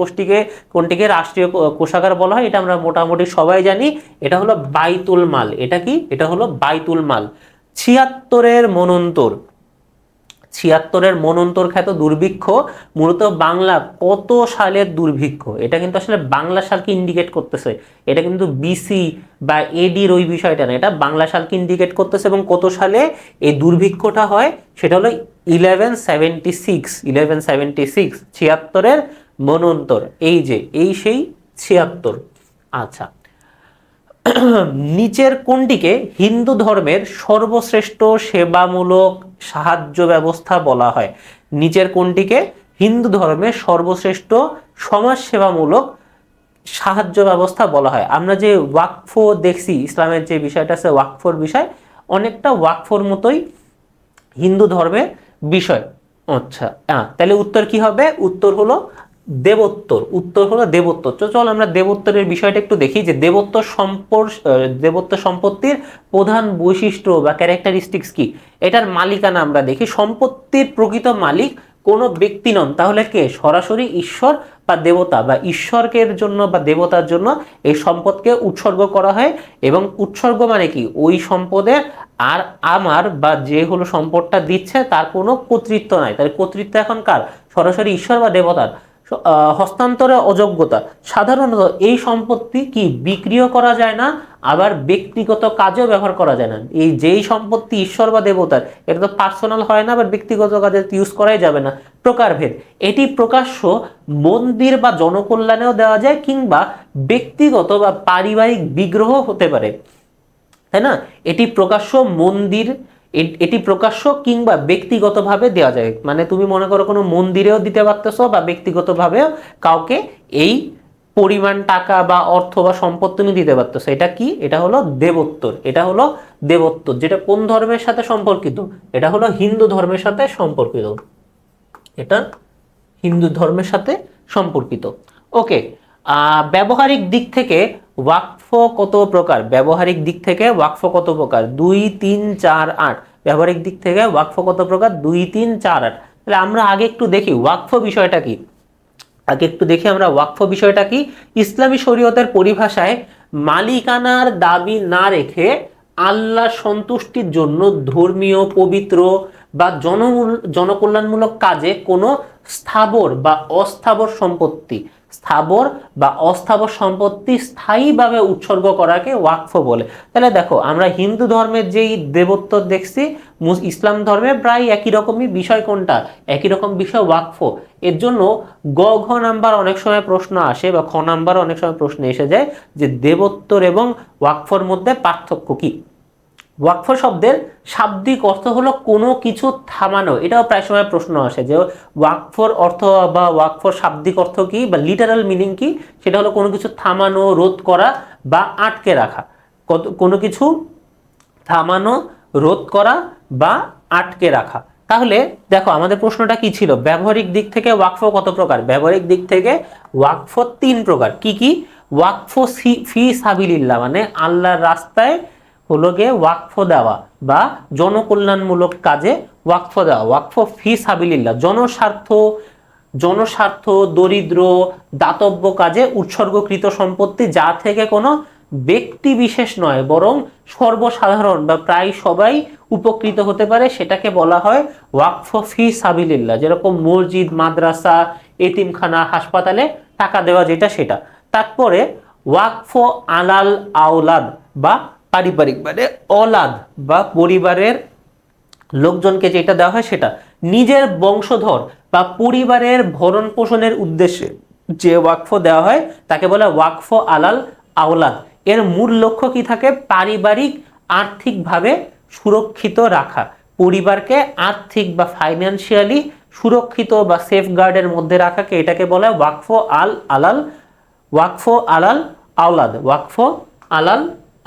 কোনটিকে রাষ্ট্রীয় কোষাগার বলা হয়? এটা আমরা মোটামুটি সবাই জানি, এটা হলো বাইতুল মাল। এটা কি? এটা হলো বাইতুল মাল। 76-এর মনন্তর, 76-এর মনন্তর খ্যাত দুর্ভিক্ষ মূলত বাংলা কত সালের দুর্ভিক্ষ? এটা কিন্তু আসলে বাংলা সালকে ইন্ডিকেট করতেছে, এটা কিন্তু বিসি বা এডির ওই বিষয়টা না, এটা বাংলা সালকে ইন্ডিকেট করতেছে। এবং কত সালে এই দুর্ভিক্ষটা হয়? সেটা হলো 1176, 76-এর মনন্তর। এই যে এই সেই 76। আচ্ছা, নিচের কোনটিকে হিন্দু ধর্মের সর্বশ্রেষ্ঠ সেবামূলক সাহায্য ব্যবস্থা বলা হয়? নিচের কোনটিকে হিন্দু ধর্মের সর্বশ্রেষ্ঠ সমাজ সেবামূলক সাহায্য ব্যবস্থা বলা হয়? আমরা যে ওয়াকফ দেখছি, ইসলামের যে বিষয়টা আছে ওয়াকফর বিষয়, অনেকটা ওয়াকফর মতোই হিন্দু ধর্মের বিষয়। আচ্ছা, তাহলে উত্তর কি হবে? উত্তর হলো দেবোত্তর। উত্তর হলো দেবোত্তর। তো চল আমরা দেবোত্তরের বিষয়টা একটু দেখি যে দেবোত্তর সম্পত্তির প্রধান বৈশিষ্ট্য বা ক্যারেক্টারিস্টিক্স কি। এটার মালিকানা আমরা দেখি। সম্পত্তির প্রকৃত মালিক কোনো ব্যক্তি নন, তাহলে কে? সরাসরি ঈশ্বর বা দেবতা, বা ঈশ্বরকে জন্য বা দেবতার জন্য এই সম্পদকে উৎসর্গ করা হয়। এবং উৎসর্গ মানে কি? ওই সম্পদের আর আমার বা যে হলো সম্পদটা দিচ্ছে তার কোনো কর্তৃত্ব নাই। তাহলে কর্তৃত্ব এখন কার? সরাসরি ঈশ্বর বা দেবতার। হস্তান্তরের অযোগ্যতা, সাধারণত এই সম্পত্তি কি বিক্রিও করা যায় না, আবার ব্যক্তিগত কাজেও ব্যবহার করা যায় না। এই যেই সম্পত্তি ঈশ্বর বা দেবতার, এটা তো পার্সোনাল হয় না, আবার ব্যক্তিগত কাজে ইউজ করাই যাবে না। প্রকারভেদ, এটি প্রকাশ্য মন্দির বা জনকল্যাণেও দেওয়া যায়, কিংবা ব্যক্তিগত বা পারিবারিক বিগ্রহ হতে পারে, তাই না? এটি প্রকাশ্য মন্দির, এটি প্রকাশ্য কিংবা ব্যক্তিগতভাবে দেওয়া যায়। মানে তুমি মনে করো কোনো মন্দিরেও দিতে পারতেছো বা ব্যক্তিগতভাবেও কাউকে এই পরিমাণ টাকা বা অর্থ বা সম্পদ তুমি দিতে পারতেছো। এটা কি? এটা হলো দেবোত্তর। এটা হলো দেবোত্তর, যেটা কোন ধর্মের সাথে সম্পর্কিত? এটা হলো হিন্দু ধর্মের সাথে সম্পর্কিত। এটা হিন্দু ধর্মের সাথে সম্পর্কিত। ওকে, ব্যবহারিক দিক থেকে ওয়াকফ কত প্রকার? ব্যবহারিক দিক থেকে ওয়াকফ কত প্রকার? 2, 3, 4, 8। ব্যবহারিক দিক থেকে ওয়াকফ কত প্রকার? 2, 3, 4, 8। তাহলে আমরা আগে একটু দেখি ওয়াকফ বিষয়টা কি। আমরা ওয়াকফ বিষয়টা কি। ইসলামী শরীয়তের পরিভাষায় মালিকানার দাবি না রেখে আল্লাহ সন্তুষ্টির জন্য ধর্মীয়, পবিত্র বা জনকল্যাণমূলক কাজে কোনো স্থাবর বা অস্থাবর সম্পত্তি, স্থায়ীভাবে উৎসর্গ করাকে ওয়াকফ বলে। তাহলে দেখো, আমরা হিন্দু ধর্মের যেই দেবোত্তর দেখছি, ইসলাম ধর্মে প্রায় একই রকমই বিষয়। কোনটা একই রকম বিষয়? ওয়াকফ। এর জন্য ঘ নাম্বার অনেক সময় প্রশ্ন আসে, বা খ নাম্বার অনেক সময় প্রশ্ন এসে যায় যে দেবোত্তর এবং ওয়াকফর মধ্যে পার্থক্য কি। ওয়াকফ শব্দের শাব্দিক অর্থ হলো কোনো কিছু থামানো। এটাও প্রায় সময় প্রশ্ন আসে যে ওয়াকফর অর্থ বা ওয়াকফর শাব্দিক অর্থ কি বা লিটারাল মিনিং কি। সেটা হলো কোনো কিছু থামানো, রোধ করা বা আটকে রাখা। কোনো কিছু থামানো, রোধ করা বা আটকে রাখা। তাহলে দেখো আমাদের প্রশ্নটা কি ছিল? ব্যবহারিক দিক থেকে ওয়াকফ কত প্রকার? ব্যবহারিক দিক থেকে ওয়াকফ 3 প্রকার। কি কি? ওয়াকফ ফি সাবিলিল্লাহ, মানে আল্লাহর রাস্তায় হলো গিয়ে ওয়াকফ দেওয়া বা জনকল্যাণমূলক কাজে ওয়াকফ দেওয়া। ওয়াকফ ফি সাবিলিল্লাহ, জনস্বার্থ, দরিদ্র, দাতব্য কাজে উৎসর্গকৃত সম্পত্তি, যা থেকে কোনো ব্যক্তি বিশেষ নয় বরং সর্বসাধারণ বা প্রায় সবাই উপকৃত হতে পারে, সেটাকে বলা হয় ওয়াকফ ফি সাবিলিল্লাহ। যেরকম মসজিদ, মাদ্রাসা, এতিমখানা, হাসপাতালে টাকা দেওয়া, যেটা সেটা। তারপরে ওয়াকফ আলাল আওলাদ বা পারিবারিক, মানে অলাদ বা পরিবারের লোকজনকে যেটা দেওয়া হয় সেটা। নিজের বংশধর বা পরিবারের ভরণ পোষণের উদ্দেশ্যে যে ওয়াকফ দেওয়া হয় তাকে বলে ওয়াকফ আলাল আওলাদ। এর মূল লক্ষ্য কি থাকে? পারিবারিক আর্থিকভাবে সুরক্ষিত রাখা, পরিবারকে আর্থিক বা ফাইন্যান্সিয়ালি সুরক্ষিত বা সেফগার্ডের মধ্যে রাখাকে এটাকে বলে ওয়াকফ আলাল আওলাদ। ওয়াকফ আলাল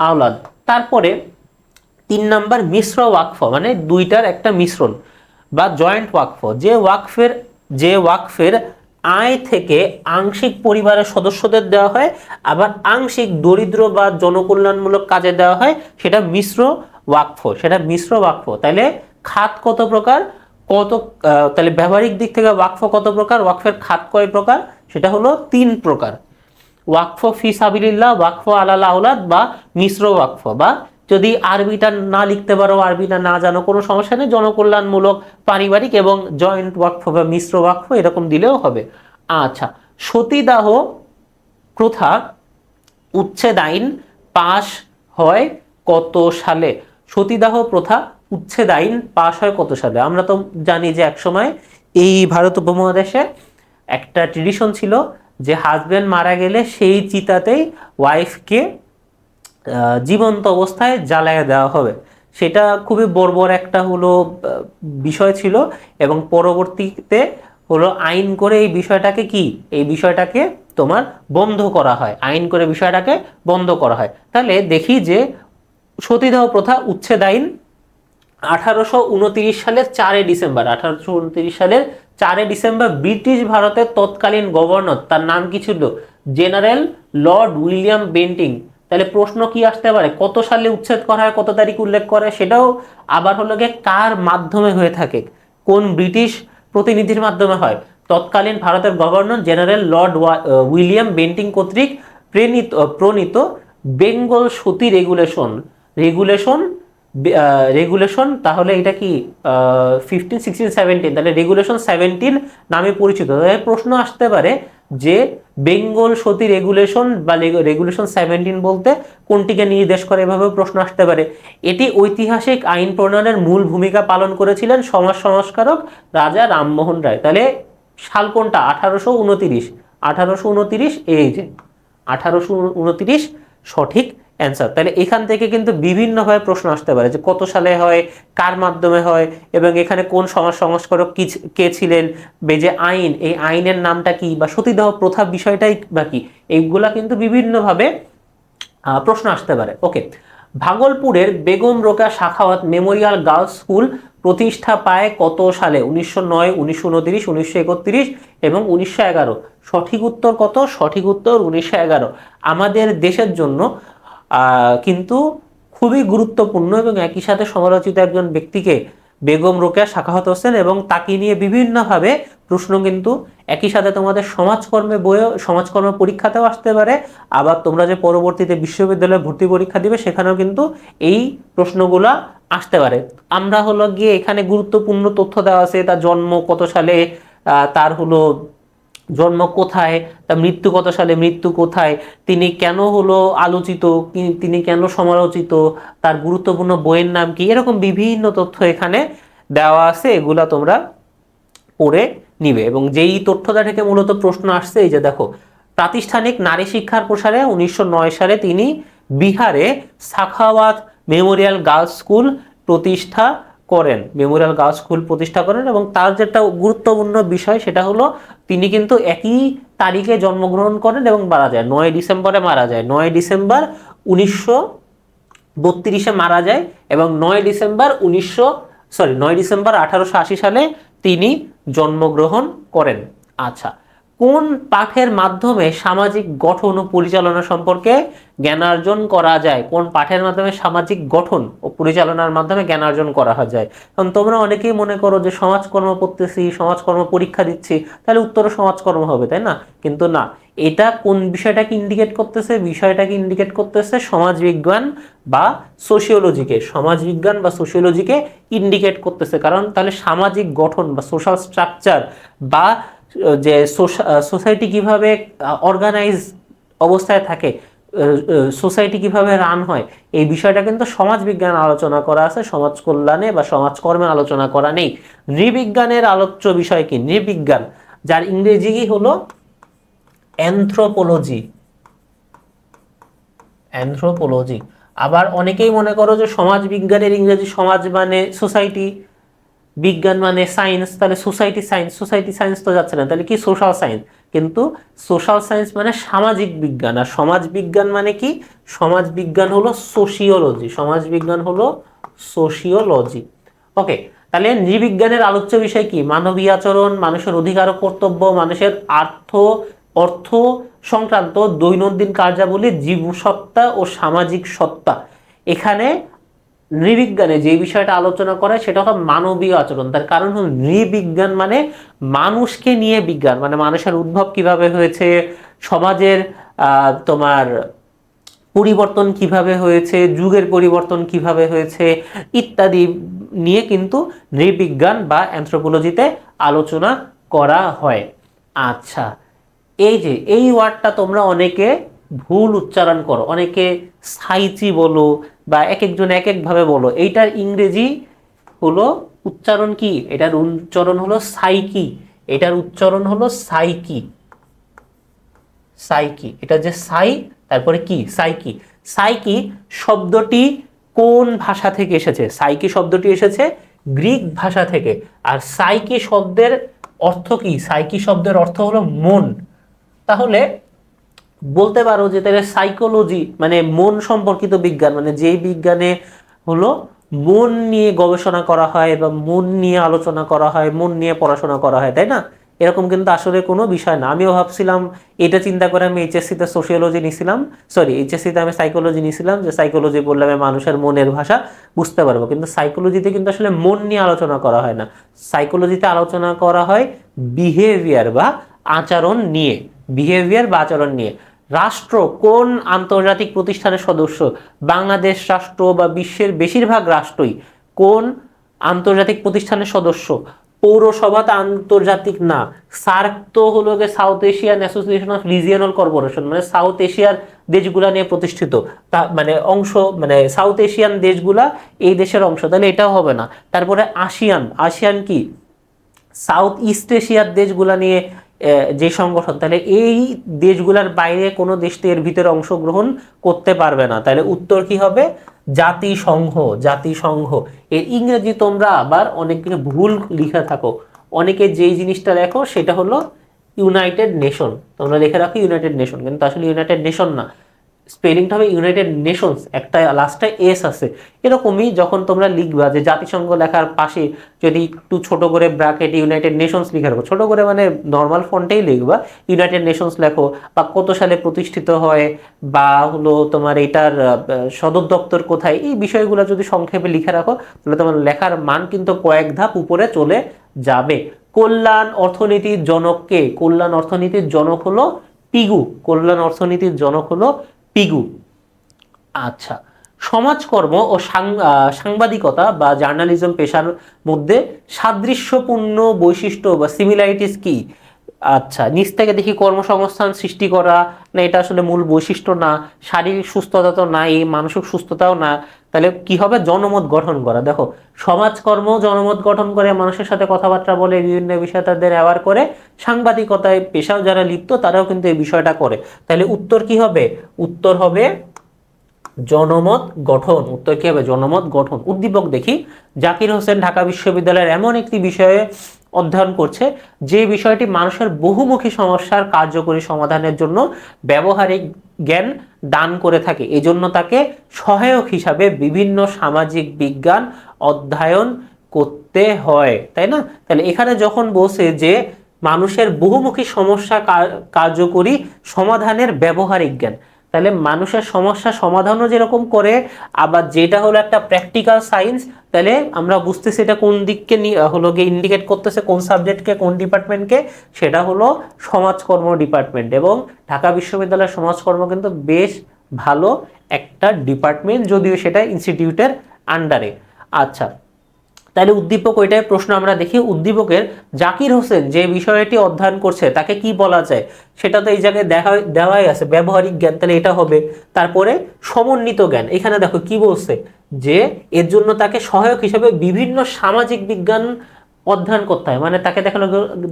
আওলাদ। তারপরে 3 নাম্বার মিশ্র ওয়াকফ, মানে দুইটার একটা মিশ্রণ বা জয়েন্ট ওয়াকফ। যে ওয়াকফের আয় থেকে আংশিক পরিবারের সদস্যদের দেওয়া হয়, আবার আংশিক দরিদ্র বা জনকল্যাণমূলক কাজে দেওয়া হয়, সেটা মিশ্র ওয়াকফ। তাহলে খাত কত প্রকার? তাহলে ব্যবহারিক দিক থেকে ওয়াকফ কত প্রকার? ওয়াকফের খাত কয় প্রকার? সেটা হলো 3 প্রকার। ওয়াকফ ফি সাবিলিল্লাহ, ওয়াকফ আলাল আওলাদ বা মিশ্র ওয়াকফ। বা যদি আরবিটা না লিখতে পারো, আরবিটা না জানো, কোনো সমস্যা নেই, জনকল্যাণমূলক, পারিবারিক এবং জয়েন্ট ওয়াকফ বা মিশ্র ওয়াকফ এরকম দিলেও হবে। আচ্ছা, সতীদাহ প্রথা উচ্ছেদ আইন পাশ হয় কত সালে? সতীদাহ প্রথা উচ্ছেদ আইন পাশ হয় কত সালে? আমরা তো জানি যে একসময় এই ভারত উপমহাদেশে একটা ট্রেডিশন ছিল যে হাজবেন্ড মারা গেলে সেই চিতাতেই ওয়াইফকে জীবন্ত অবস্থায় জ্বালায় দেওয়া হবে। সেটা খুবই বর্বর একটা হলো বিষয় ছিল, এবং পরবর্তীতে হলো আইন করে এই বিষয়টাকে তোমার বন্ধ করা হয়। আইন করে বিষয়টাকে বন্ধ করা হয়। তাহলে দেখি যে সতীদাহ প্রথা উচ্ছেদ আইন 1829 সালের 4 ডিসেম্বর, 1829 সালের 4 ডিসেম্বর ব্রিটিশ ভারতের তৎকালীন গভর্নর, তার নাম কি ছিল? General Lord William Bentinck. তাহলে প্রশ্ন কি আসতে পারে, কত সালে উচ্ছেদ করা হয়, কত তারিখ উল্লেখ করে, সেটাও আবার হলো গিয়ে কার মাধ্যমে হয়ে থাকে, কোন ব্রিটিশ প্রতিনিধির মাধ্যমে হয়? তৎকালীন ভারতের governor general Lord William Bentinck কর্তৃক প্রণীত বেঙ্গল সতী রেগুলেশন রেগুলেশন। তাহলে এটা কি 15, 16, 17, তাহলে রেগুলেশন 17 নামে পরিচিত। তাহলে প্রশ্ন আসতে পারে যে বেঙ্গল সতী রেগুলেশন বা রেগুলেশন 17 বলতে কোনটিকে নির্দেশ করে, এভাবেও প্রশ্ন আসতে পারে। এটি ঐতিহাসিক আইন প্রণয়নের মূল ভূমিকা পালন করেছিলেন সমাজ সংস্কারক রাজা রামমোহন রায়। তাহলে সাল কোনটা? 1829। 1829, এই যে 1829 সঠিক অ্যান্সার। তাহলে এখান থেকে কিন্তু বিভিন্নভাবে প্রশ্ন আসতে পারে যে কত সালে হয়, কার মাধ্যমে হয়, এবং এখানে কোন সমাজ সংস্কারক কে ছিলেন, যে আইন, এই আইনের নামটা কি, বা সতীদাহ প্রথা বিষয়টাই বা কি, এইগুলা কিন্তু বিভিন্নভাবে প্রশ্ন আসতে পারে। ওকে, ভাগলপুরের Begum Rokeya Sakhawat memorial girls school প্রতিষ্ঠা পায় কত সালে? 1909, 1929, 1931 এবং 1911। সঠিক উত্তর কত? সঠিক উত্তর 1911। আমাদের দেশের জন্য কিন্তু খুবই গুরুত্বপূর্ণ এবং একই সাথে সমালোচিত একজন ব্যক্তিকে বেগম রোকেয়া সাখাওয়াত হোসেন, এবং তাকে নিয়ে বিভিন্নভাবে প্রশ্ন কিন্তু একই সাথে তোমাদের সমাজকর্মে বইও, সমাজকর্ম পরীক্ষাতেও আসতে পারে। আবার তোমরা যে পরবর্তীতে বিশ্ববিদ্যালয়ে ভর্তি পরীক্ষা দিবে সেখানেও কিন্তু এই প্রশ্নগুলা আসতে পারে। আমরা হলো গিয়ে এখানে গুরুত্বপূর্ণ তথ্য দেওয়া আছে, তার জন্ম কত সালে, তার হলো জন্ম কোথায়, তার মৃত্যু কত সালে, মৃত্যু কোথায়, তিনি কেন হলো আলোচিত, তিনি কেন সমালোচিত, তার গুরুত্বপূর্ণ বইয়ের নাম কি, এরকম বিভিন্ন তথ্য এখানে দেওয়া আছে। এগুলা তোমরা পড়ে নিবে। এবং যেই তথ্যটা থেকে মূলত প্রশ্ন আসছে, এই যে দেখো, প্রাতিষ্ঠানিক নারী শিক্ষার প্রসারে 1909 সালে তিনি বিহারে সাখাওয়াত মেমোরিয়াল গার্লস স্কুল প্রতিষ্ঠা করেন, এবং তার যেটা গুরুত্বপূর্ণ বিষয় সেটা হলো তিনি কিন্তু একই তারিখে জন্মগ্রহণ করেন এবং মারা যায়, 9 ডিসেম্বরে মারা যায়। 9 ডিসেম্বর 1932 মারা যায়, এবং 9 ডিসেম্বর 1880 সালে তিনি জন্মগ্রহণ করেন। আচ্ছা, কোন পাঠের মাধ্যমে সামাজিক গঠন ও পরিচালনা সম্পর্কে জ্ঞানার্জন করা যায়? কোন পাঠের মাধ্যমে সামাজিক গঠন ও পরিচালনার মাধ্যমে জ্ঞানার্জন করা যায়? কারণ তোমরা অনেকেই মনে করো যে সমাজকর্ম পড়তেছি, সমাজকর্ম পরীক্ষা দিচ্ছি, তাহলে উত্তর সমাজকর্ম হবে, তাই না? কিন্তু না, এটা কোন বিষয়টাকে ইন্ডিকেট করতেছে? বিষয়টাকে ইন্ডিকেট করতেছে সমাজবিজ্ঞান বা সোশিওলজিকে ইন্ডিকেট করতেছে। কারণ তাহলে সামাজিক গঠন বা সোশ্যাল স্ট্রাকচার বা যে সোসাইটি কিভাবে অর্গানাইজ অবস্থায় থাকে, সোসাইটি কিভাবে রান হয়, এই বিষয়টা কিন্তু সমাজবিজ্ঞান আলোচনা করা আছে, সমাজ কল্যাণে বা সমাজকর্মে আলোচনা করা নেই। নৃবিজ্ঞানের আলোচ্য বিষয় কি? নৃবিজ্ঞান, যার ইংরেজি হলো অ্যানথ্রোপোলজি। আবার অনেকেই মনে করো যে সমাজ বিজ্ঞানের ইংরেজি, সমাজ মানে সোসাইটি, বিজ্ঞান মানে সায়েন্স, তাহলে সোসাইটি সায়েন্স তো যাচ্ছে না, তাহলে কি? Social science. কিন্তু সোশ্যাল সায়েন্স মানে সামাজিক বিজ্ঞান, আর সমাজ বিজ্ঞান মানে কি? সমাজ বিজ্ঞান হলো সোশিওলজি। ওকে, তাহলে নৃবিজ্ঞানের আলোচ্য বিষয় কি? মানবীয় আচরণ, মানুষের অধিকার ও কর্তব্য, মানুষের অর্থ সংক্রান্ত দৈনন্দিন কার্যাবলী, জীবসত্তা ও সামাজিক সত্তা। এখানে নৃবিজ্ঞানে যে বিষয়টা আলোচনা করে সেটা হলো মানবীয় আচরণ। তার কারণ হল নৃবিজ্ঞান মানে মানুষকে নিয়ে বিজ্ঞান, মানে মানুষের উদ্ভব কিভাবে হয়েছে, সমাজের তোমার পরিবর্তন কিভাবে হয়েছে, যুগের পরিবর্তন কিভাবে হয়েছে, ইত্যাদি নিয়ে কিন্তু নৃবিজ্ঞান বা অ্যানথ্রোপোলজিতে আলোচনা করা হয়। আচ্ছা, এই যে এই ওয়ার্ডটা তোমরা অনেকে ভুল উচ্চারণ করো, অনেকে সাইচি বলো বা এক একজন এক এক ভাবে বলো। এইটার ইংরেজি হলো উচ্চারণ কি? এটার উচ্চারণ হলো সাইকি। এটা যে সাই তারপরে কি? সাইকি শব্দটি কোন ভাষা থেকে এসেছে? সাইকি শব্দটি এসেছে গ্রিক ভাষা থেকে। আর সাইকি শব্দের অর্থ কি? সাইকি শব্দের অর্থ হলো মন। তাহলে বলতে পারো যে তাহলে সাইকোলজি মানে মন সম্পর্কিত বিজ্ঞান, মানে যেই বিজ্ঞানে হলো মন নিয়ে গবেষণা করা হয় বা মন নিয়ে আলোচনা করা হয়, মন নিয়ে পড়াশোনা করা হয়, তাই না? এরকম কিন্তু আসলে কোনো বিষয় না। আমিও ভাবছিলাম, এটা চিন্তা করে আমি এইচএসসিতে সোশিওলজি নিয়েছিলাম, সরি এইচএসসিতে আমি সাইকোলজি নিয়েছিলাম, যে সাইকোলজি বললে আমি মানুষের মনের ভাষা বুঝতে পারবো, কিন্তু সাইকোলজিতে কিন্তু আসলে মন নিয়ে আলোচনা করা হয় না। সাইকোলজিতে আলোচনা করা হয় বিহেভিয়ার বা আচরণ নিয়ে, বিহেভিয়ার বা আচরণ নিয়ে। রাষ্ট্র কোন আন্তর্জাতিক প্রতিষ্ঠানের সদস্য? বাংলাদেশ রাষ্ট্র বা বিশ্বের বেশিরভাগ রাষ্ট্রই কোন আন্তর্জাতিক প্রতিষ্ঠানের সদস্য? পৌরসভা তো আন্তর্জাতিক না। সার্ক তো হলো গিয়ে south Asian association of regional corporation, মানে সাউথ এশিয়ার দেশগুলা নিয়ে প্রতিষ্ঠিত, তা মানে অংশ, মানে সাউথ এশিয়ান দেশগুলা এই দেশের অংশ, তাহলে এটাও হবে না। তারপরে আসিয়ান, আসিয়ান কি? সাউথ ইস্ট এশিয়ার দেশগুলা নিয়ে যে সংগঠন, তাহলে এই দেশগুলোর বাইরে কোনো দেশ তো এর ভিতরে অংশগ্রহণ করতে পারবে না। তাহলে উত্তর কি হবে? জাতিসংঘ, জাতিসংঘ। এর ইংরেজি তোমরা আবার অনেকগুলো ভুল লিখে থাকো, অনেকে যেই জিনিসটা লেখো সেটা হলো ইউনাইটেড নেশন, তোমরা লিখে রাখো ইউনাইটেড নেশন, কিন্তু আসলে ইউনাইটেড নেশন না, স্পেলিংটা হবে ইউনাইটেড নেশনস, একটা লাস্টে এস আছে। এরকমই যখন তোমরা লিখবা যে জাতিসংঘ লেখার পাশে যদি একটু ছোট করে ব্র্যাকেট ইউনাইটেড নেশনস লিখে রাখো, ছোট করে মানে নর্মাল ফন্টেই লিখবা ইউনাইটেড নেশনস লেখো, বা কত সালে প্রতিষ্ঠিত হয়, বা হলো তোমার এটার সদর দপ্তর কোথায়, এই বিষয়গুলো যদি সংক্ষেপে লিখে রাখো, তাহলে তোমার লেখার মান কিন্তু কয়েক ধাপ উপরে চলে যাবে। কল্যাণ অর্থনীতির জনককে? কল্যাণ অর্থনীতির জনক হলো পিগু, কল্যাণ অর্থনীতির জনক হলো পিগু। আচ্ছা, সমাজকর্ম ও সাংবাদিকতা বা জার্নালিজম পেশার মধ্যে সাদৃশ্যপূর্ণ বৈশিষ্ট্য বা সিমিলারিটিস কি? আচ্ছা, নিচ থেকে দেখি কর্মসংস্থান সৃষ্টি করা, না এটা আসলে মূল বৈশিষ্ট্য না, শারীরিক সুস্থতা তো নাই, মানসিক সুস্থতাও না, তাহলে কি হবে? জনমত গঠন করা। দেখো, সমাজকর্ম জনমত গঠন করে, মানুষের সাথে কথাবার্তা বলে, বিভিন্ন বিষয়ে তাদের অ্যাওয়ার করে, সাংবাদিকতায় পেশাও যারা লিপ্ত তারাও কিন্তু এই বিষয়টা করে। তাহলে উত্তর কি হবে? উত্তর হবে জনমত গঠন। উত্তর কি হবে? জনমত গঠন। উদ্দীপক দেখি। জাকির হোসেন ঢাকা বিশ্ববিদ্যালয়ের এমন একটি বিষয়ে অধ্যয়ন করছে যে বিষয়টি মানুষের বহুমুখী সমস্যার কার্যকরী সমাধানের জন্য ব্যবহারিক জ্ঞান দান করে থাকে, এজন্য তাকে সহায়ক হিসাবে বিভিন্ন সামাজিক বিজ্ঞান অধ্যয়ন করতে হয়, তাই না? তাহলে এখানে যখন বলছে যে মানুষের বহুমুখী সমস্যা কার্যকরী সমাধানের ব্যবহারিক জ্ঞান, তাহলে মানুষের সমস্যা সমাধানও যেরকম করে, আবার যেটা হলো একটা প্র্যাকটিক্যাল সায়েন্স, তাহলে আমরা বুঝতেছি এটা কোন দিককে হলো গিয়ে ইন্ডিকেট করতেছে, কোন সাবজেক্টকে, কোন ডিপার্টমেন্টকে, সেটা হলো সমাজকর্ম ডিপার্টমেন্ট। এবং ঢাকা বিশ্ববিদ্যালয়ের সমাজকর্ম কিন্তু বেশ ভালো একটা ডিপার্টমেন্ট, যদিও সেটা ইনস্টিটিউটের আন্ডারে। আচ্ছা, তাহলে উদ্দীপক ওইটাই প্রশ্ন আমরা দেখি। উদ্দীপকের জাকির হোসেন যে বিষয়টি অধ্যয়ন করছে তাকে কি বলা যায়, সেটা তো এই জায়গায় দেওয়াই আছে, ব্যবহারিক জ্ঞান, তাহলে এটা হবে। তারপরে সমন্বিত জ্ঞান, এখানে দেখো কি বলছে যে এর জন্য তাকে সহায়ক হিসেবে বিভিন্ন সামাজিক বিজ্ঞান অধ্যয়ন করতে হয়, মানে তাকে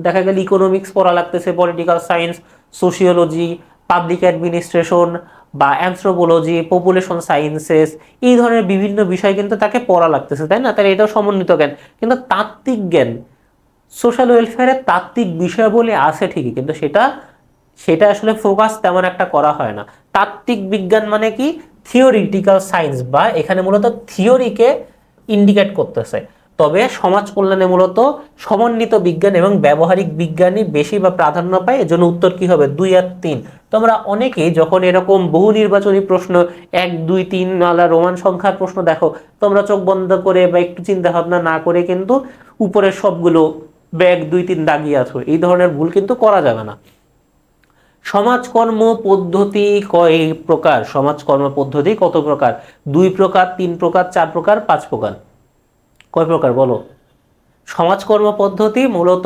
দেখা গেল ইকোনমিক্স পড়া লাগতেছে, political science, sociology, public administration বা অ্যানথ্রোপোলজি, পপুলেশন সায়েন্সেস, এই ধরনের বিভিন্ন বিষয় কিন্তু তাকে পড়া লাগতেছে, তাই না? তাহলে এটাও সমন্বিত জ্ঞান। কিন্তু তাত্ত্বিক জ্ঞান, সোশ্যাল ওয়েলফেয়ারের তাত্ত্বিক বিষয় বলে আছে ঠিকই, কিন্তু সেটা সেটা আসলে ফোকাস তেমন একটা করা হয় না। তাত্ত্বিক বিজ্ঞান মানে কি? থিওরিটিক্যাল সায়েন্স, বা এখানে মূলত থিওরিকে ইন্ডিকেট করতেছে। তবে সমাজ কল্যাণে মূলত সমন্বিত বিজ্ঞান এবং ব্যবহারিক বিজ্ঞানই বেশি বা প্রাধান্য পায়, এজন্য উত্তর কি হবে? 2 আর 3। তোমরা অনেকেই যখন এরকম বহু নির্বাচনী প্রশ্ন 1 2 3 নালা রোমান সংখ্যার প্রশ্ন দেখো, তোমরা চোখ বন্ধ করে বা একটু চিন্তা ভাবনা না করে কিন্তু উপরের সবগুলো 1 2 3 দাগিয়ে আছো, এই ধরনের ভুল কিন্তু করা যাবে না। সমাজকর্ম পদ্ধতি কয় প্রকার? সমাজকর্ম পদ্ধতি কত প্রকার? 2 প্রকার, 3 প্রকার, 4 প্রকার, 5 প্রকার? কয় প্রকার বলো? সমাজকর্ম পদ্ধতি মূলত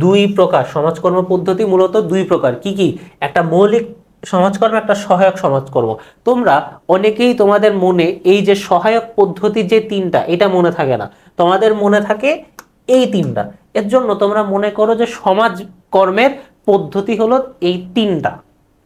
2 প্রকার। সমাজকর্ম পদ্ধতি মূলত 2 প্রকার। কি কি? একটা মৌলিক সমাজকর্ম, একটা সহায়ক সমাজকর্ম। তোমরা অনেকেই তোমাদের মনে এই যে সহায়ক পদ্ধতি যে 3টা, এটা মনে থাকে না, তোমাদের মনে থাকে এই 3টা। এর জন্য তোমরা মনে করো যে সমাজকর্মের পদ্ধতি হলো এই 3টা,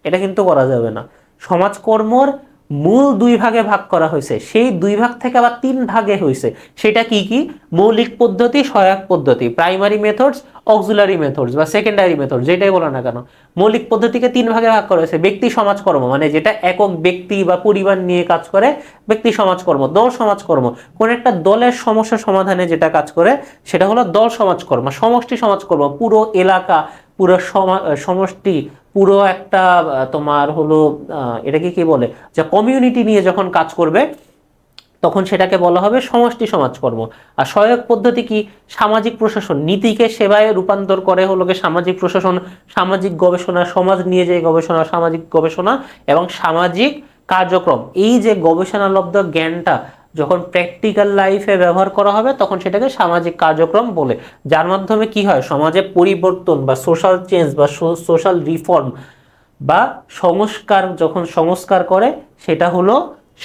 এটা কিন্তু করা যাবে না। সমাজকর্মর মূল দুই ভাগে ভাগ করা হয়েছে, সেই দুই ভাগ থেকে আবার তিন ভাগে হয়েছে। সেটা কি কি? মৌলিক পদ্ধতি, সহায়ক পদ্ধতি, প্রাইমারি মেথডস, অক্সিলারি মেথডস বা সেকেন্ডারি মেথড, যেটাই বলো না কেন। মৌলিক পদ্ধতিকে তিন ভাগে ভাগ করা হয়েছে। ব্যক্তি সমাজকর্ম, মানে যেটা একক ব্যক্তি বা পরিবার নিয়ে কাজ করে, ব্যক্তি সমাজকর্ম। দল সমাজকর্ম, কোন একটা দলের সমস্যা সমাধানে যেটা কাজ করে সেটা হলো দল সমাজকর্ম। সমষ্টি সমাজকর্ম, পুরো এলাকা, পুরো সমষ্টি, পুরো একটা তোমার হলো এটাকে কি বলে, যে কমিউনিটি নিয়ে যখন কাজ করবে তখন সেটাকে বলা হবে সমষ্টি সমাজকর্ম। আর সহায়ক পদ্ধতি কি? সামাজিক প্রশাসন, নীতিকে সেবায় রূপান্তর করে হলো সামাজিক প্রশাসন, সামাজিক গবেষণা, সমাজ নিয়ে যে গবেষণা, সামাজিক গবেষণা এবং সামাজিক কার্যক্রম। এই যে গবেষণালব্ধ জ্ঞানটা যখন প্র্যাকটিক্যাল লাইফে ব্যবহার করা হবে তখন সেটাকে সামাজিক কার্যক্রম বলে, যার মাধ্যমে কি হয়, সমাজে পরিবর্তন বা সোশ্যাল চেঞ্জ বা সোশ্যাল রিফর্ম বা সংস্কার, যখন সংস্কার করে সেটা হলো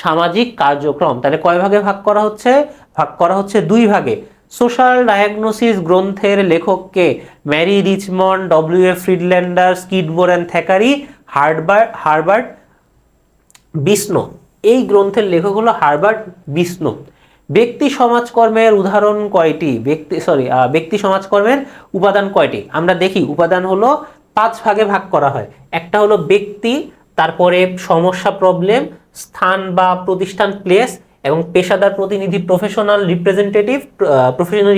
সামাজিক কার্যক্রম। তাহলে কয় ভাগে ভাগ করা হচ্ছে? ভাগ করা হচ্ছে দুই ভাগে। সোশ্যাল ডায়াগনোসিস গ্রন্থের লেখককে? Mary Richmond, W F. Friedlander, Skidmore and Thackeray, Herbert Bisno. এই গ্রন্থের লেখক হলো হার্বার্ট বিষ্ণু। ব্যক্তি সমাজকর্মের উদাহরণ কয়টি? ব্যক্তি সমাজকর্মের উপাদান কয়টি? আমরা দেখি উপাদান হলো পাঁচ ভাগে ভাগ করা হয়। একটা হলো ব্যক্তি, তারপরে সমস্যা প্রবলেম, স্থান বা প্রতিষ্ঠান প্লেস, এবং পেশাদার প্রতিনিধি প্রফেশনাল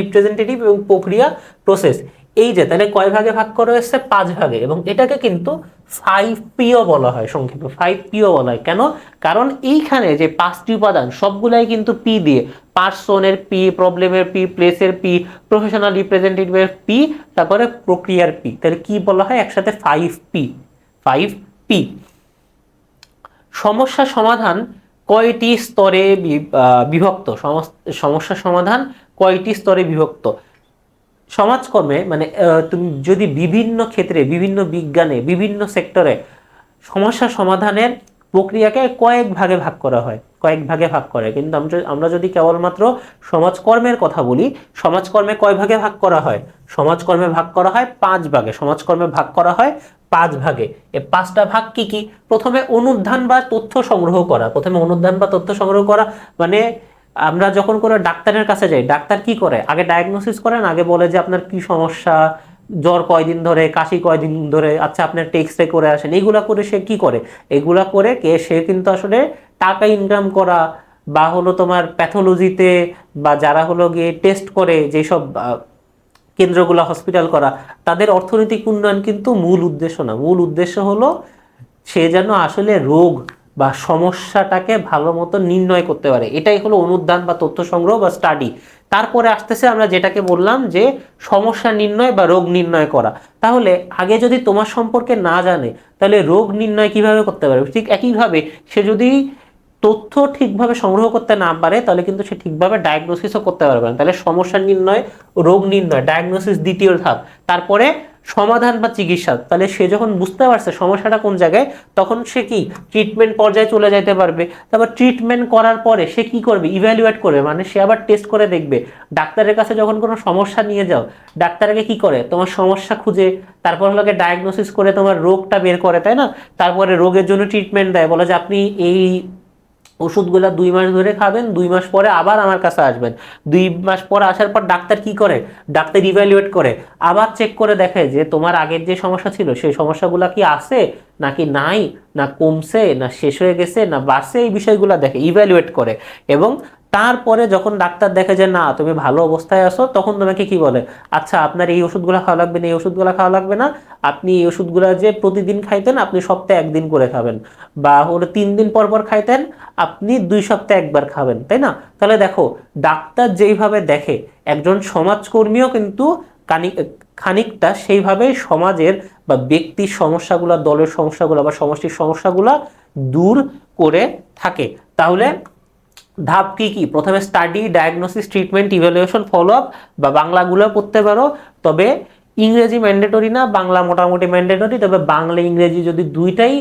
রিপ্রেজেন্টেটিভ এবং প্রক্রিয়া প্রসেস। এই যে তাহলে কয় ভাগে ভাগ করা হয়েছে? পাঁচ ভাগে। এবং এটাকে কিন্তু 5P বলা হয়, সংক্ষেপে 5P বলা হয়। কেন? কারণ এইখানে যে পাঁচটি উপাদান সবগুলাই কিন্তু পি দিয়ে, পার্সনের পি, প্রবলেমের পি, প্লেসের পি, প্রফেশনাল রিপ্রেজেন্টেটিভের পি, তারপরে প্রক্রিয়ার পি। তাহলে কি বলা হয় একসাথে? 5P। সমস্যা সমাধান কয়টি স্তরে বিভক্ত? সমস্যা সমাধান কয়টি স্তরে বিভক্ত? সমাজকর্মে মানে তুমি যদি বিভিন্ন ক্ষেত্রে, বিভিন্ন বিজ্ঞানে, বিভিন্ন সেক্টরে সমস্যা সমাধানের প্রক্রিয়াকে কয়েক ভাগে ভাগ করা হয়, কয়েক ভাগে ভাগ করে। কিন্তু আমরা যদি কেবলমাত্র সমাজকর্মের কথা বলি, সমাজকর্মে কয় ভাগে ভাগ করা হয়? সমাজকর্মে ভাগ করা হয় পাঁচ ভাগে। সমাজকর্মে ভাগ করা হয় পাঁচ ভাগে। এই পাঁচটা ভাগ কি কি? প্রথমে অনুধান বা তথ্য সংগ্রহ করা। প্রথমে অনুধান বা তথ্য সংগ্রহ করা মানে আমরা যখন কোনো ডাক্তারের কাছে যাই, ডাক্তার কি করে? আগে ডায়াগনোসিস করেন, আগে বলে যে আপনার কি সমস্যা, জ্বর কয়দিন ধরে, কাশি কয়দিন ধরে, আচ্ছা আপনার এক্স-রে করে আসেন। এইগুলা করে সে কি করে? এগুলা করে সে কিন্তু আসলে টাকা ইনকাম করা বা হলো তোমার প্যাথোলজিতে বা যারা হলো গিয়ে টেস্ট করে যেসব কেন্দ্রগুলো, হসপিটাল করা, তাদের অর্থনৈতিক উন্নয়ন কিন্তু মূল উদ্দেশ্য না। মূল উদ্দেশ্য হলো সে যেন আসলে রোগ বা সমস্যাটাকে ভালো মতো নির্ণয় করতে পারে। এটাই হলো অনুধান বা তথ্য সংগ্রহ বা স্টাডি। তারপরে আসতেছে আমরা যেটাকে বললাম যে সমস্যা নির্ণয় বা রোগ নির্ণয় করা। তাহলে আগে যদি তোমার সম্পর্কে না জানে তাহলে রোগ নির্ণয় কিভাবে করতে পারবে? ঠিক একইভাবে সে যদি তথ্য ঠিকভাবে সংগ্রহ করতে না পারে তাহলে কিন্তু সে ঠিকভাবে ডায়াগনোসিসও করতে পারবে না। তাহলে সমস্যা নির্ণয়, রোগ নির্ণয়, ডায়াগনোসিস দ্বিতীয় ধাপ। তারপরে সমাধান বা চিকিৎসা। তাহলে সে যখন বুঝতে পারছে সমস্যাটা কোন জায়গায়, তখন সে কি ট্রিটমেন্ট পর্যায়ে চলে যেতে পারবে। তারপর ট্রিটমেন্ট করার পরে সে কি করবে? ইভ্যালুয়েট করবে, মানে সে আবার টেস্ট করে দেখবে। ডাক্তারের কাছে যখন কোনো সমস্যা নিয়ে যাও, ডাক্তারকে কি করে? তোমার সমস্যা খুঁজে তারপর হলো ডায়াগনোসিস করে তোমার রোগটা বের করে, তাই না? তারপরে রোগের জন্য ট্রিটমেন্ট দেয়, বলে যে আপনি এই ওষুধগুলা 2 মাস ধরে খাবেন, 2 মাস পরে আবার আমার কাছে আসবেন। 2 মাস পর আসার পর ডাক্তার কি করে? ডাক্তার ইভ্যালুয়েট করে, আবার চেক করে দেখে যে তোমার আগের যে সমস্যা ছিল সেই সমস্যাগুলা কি আছে নাকি নাই, না কমছে, না শেষ হয়ে গেছে, না বাড়ছে, এই বিষয়গুলো দেখে, ইভ্যালুয়েট করে। এবং তারপরে যখন ডাক্তার দেখে যে না তুমি ভালো অবস্থায় আছো, তখন তোমাকে কি বলে? আচ্ছা আপনার এই ওষুধগুলো খাওয়া লাগবে না, এই ওষুধগুলো খাওয়া লাগবে না, আপনি এই ওষুধগুলো যে প্রতিদিন খাইতেন আপনি সপ্তাহে একদিন করে খাবেন, বা হলো 3 দিন পর পর খাইতেন আপনি 2 সপ্তাহে একবার খাবেন, তাই না? তাহলে দেখো ডাক্তার যেইভাবে দেখে, একজন সমাজকর্মীও কিন্তু খানিকটা সেইভাবেই সমাজের বা ব্যক্তির সমস্যাগুলো, দলের সমস্যাগুলো বা সমষ্টির সমস্যাগুলো দূর করে থাকে। তাহলে ধাপ কি কি? প্রথমে study, diagnosis, treatment, evaluation, follow up, বা বাংলাগুলো পড়তে পারো। তবে ইংরেজি ম্যান্ডেটরি না, বাংলা মোটামুটি ম্যান্ডেটরি। তবে বাংলা ইংরেজি যদি দুইটাই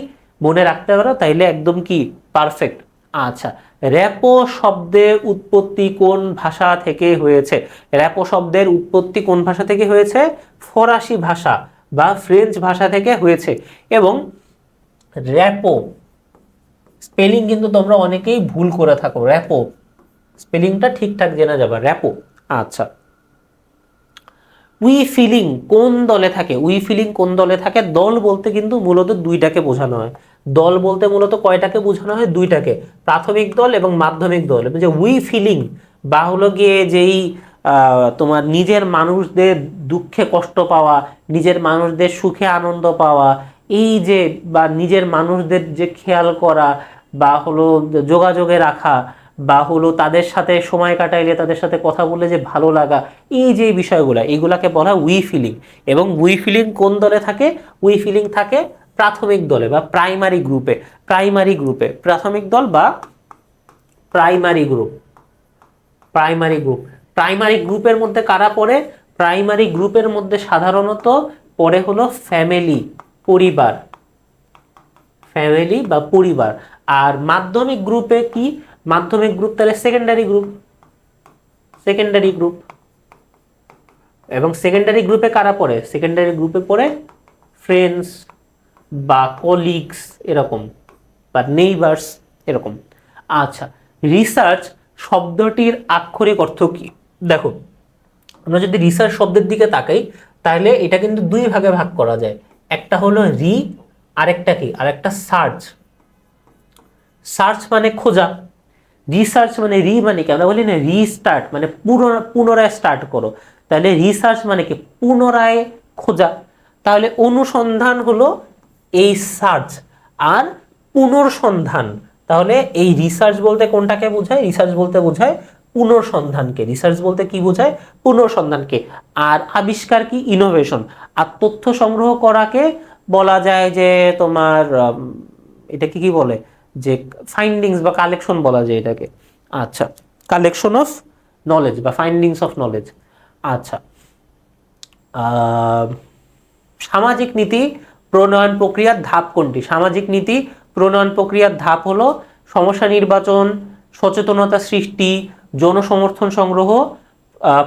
মনে রাখতে পারো তাইলে একদম কি পারফেক্ট। আচ্ছা, র্যাপো শব্দের উৎপত্তি কোন ভাষা থেকে হয়েছে? র্যাপো শব্দের উৎপত্তি কোন ভাষা থেকে হয়েছে? ফরাসি ভাষা বা ফ্রেঞ্চ ভাষা থেকে হয়েছে। এবং র্যাপো স্পেলিং কিন্তু তোমরা অনেকেই ভুল করে থাকো, র্যাপো, স্পেলিংটা ঠিকঠাক জেনে যাবে, র্যাপো। আচ্ছা, উই ফিলিং কোন দলে থাকে? উই ফিলিং কোন দলে থাকে? দল বলতে কিন্তু মূলত দুইটাকে বোঝানো হয়। দল বলতে মূলত কয়টাকে বোঝানো হয়? দুইটাকে, প্রাথমিক দল এবং মাধ্যমিক দল। যে উই ফিলিং বা হলো গিয়ে যেই তোমার নিজের মানুষদের দুঃখে কষ্ট পাওয়া, নিজের মানুষদের সুখে আনন্দ পাওয়া, এই যে বা নিজের মানুষদের যে খেয়াল করা বা হলো যোগাযোগে রাখা বা হলো তাদের সাথে সময় কাটাইলে তাদের সাথে কথা বলে যে ভালো লাগা, এই যে বিষয়গুলো, এইগুলাকে বলা উই ফিলিং। এবং উই ফিলিং কোন দলে থাকে? উই ফিলিং থাকে প্রাথমিক দলে বা প্রাইমারি গ্রুপে। প্রাইমারি গ্রুপে, প্রাথমিক দল বা primary group. Primary group, primary গ্রুপের মধ্যে কারা পড়ে? প্রাইমারি গ্রুপের মধ্যে সাধারণত পড়ে হলো ফ্যামিলি, পরিবার, ফ্যামিলি বা পরিবার। আর মাধ্যমিক গ্রুপে কি? মাধ্যমিক গ্রুপ তাহলে সেকেন্ডারি গ্রুপ, সেকেন্ডারি গ্রুপ। এবং সেকেন্ডারি গ্রুপে কারা পড়ে? সেকেন্ডারি গ্রুপে পড়ে ফ্রেন্ডস বা কলিগস এরকম, বা নেইবার্স এরকম। আচ্ছা, রিসার্চ শব্দটির আক্ষরিক অর্থ কি? দেখো, আমরা যদি রিসার্চ শব্দের দিকে তাকাই তাহলে এটা কিন্তু দুই ভাগে ভাগ করা যায়। একটা হলো রি, আরেকটা কি? আরেকটা সার্চ। সার্চ মানে খোঁজা, রিসার্চ মানে রি মানে কি? আমরা বলি না রিস্টার্ট, মানে পুনরায় স্টার্ট করো। তাহলে রিসার্চ মানে কি? পুনরায় খোঁজা। তাহলে অনুসন্ধান হলো এই সার্চ, আর পুনর্সন্ধান, তাহলে এই রিসার্চ বলতে কোনটাকে বোঝায়? রিসার্চ বলতে বোঝায় পুনর্সন্ধানকে। রিসার্চ বলতে কি বোঝায়? পুনর্সন্ধানকে। আর আবিষ্কার কি? ইনোভেশন। আর তথ্য সংগ্রহ করাকে বলা যায় যে তোমার এটাকে কি বলে? যে ফাইন্ডিংস বা কালেকশন বলা যায় এটাকে। আচ্ছা, কালেকশন অফ নলেজ বা ফাইন্ডিংস অফ নলেজ। আচ্ছা, সামাজিক নীতি প্রণয়ন প্রক্রিয়ার ধাপ কোনটি? সামাজিক নীতি প্রণয়ন প্রক্রিয়ার ধাপ হলো সমস্যা নির্বাচন, সচেতনতা সৃষ্টি, জনসমর্থন সংগ্রহ,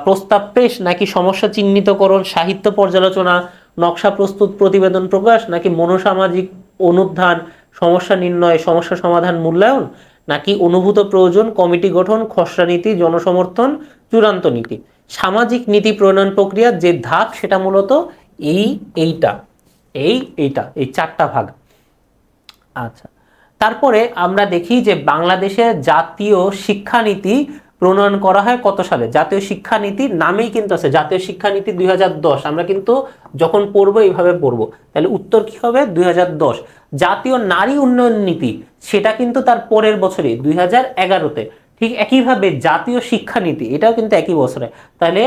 প্রস্তাব পেশ, নাকি সমস্যা চিহ্নিতকরণ, সাহিত্য পর্যালোচনা, নকশা প্রস্তুত, প্রতিবেদন প্রকাশ, নাকি মনোসামাজিক অনুধান, সমস্যা নির্ণয়, সমস্যা সমাধান, মূল্যায়ন, নাকি অনুভূত প্রয়োজন, কমিটি গঠন, খসড়া নীতি, জনসমর্থন, চূড়ান্ত নীতি। সামাজিক নীতি প্রণয়ন প্রক্রিয়ার যে ধাপ সেটা মূলত এইটা এই চারটা ভাগ। আচ্ছা, তারপরে আমরা দেখি যে বাংলাদেশের জাতীয় শিক্ষানীতি প্রণয়ন করা হয় কত সালে? জাতীয় শিক্ষানীতির নামেই কিন্তু আছে জাতীয় শিক্ষানীতি 2010। আমরা কিন্তু যখন পড়বো এইভাবে পড়বো, তাহলে উত্তর কি হবে? 2010। জাতীয় নারী উন্নয়ন নীতি সেটা কিন্তু তার পরের বছরই 2011-তে। ঠিক একইভাবে জাতীয় শিক্ষানীতি এটাও কিন্তু একই বছরে। তাহলে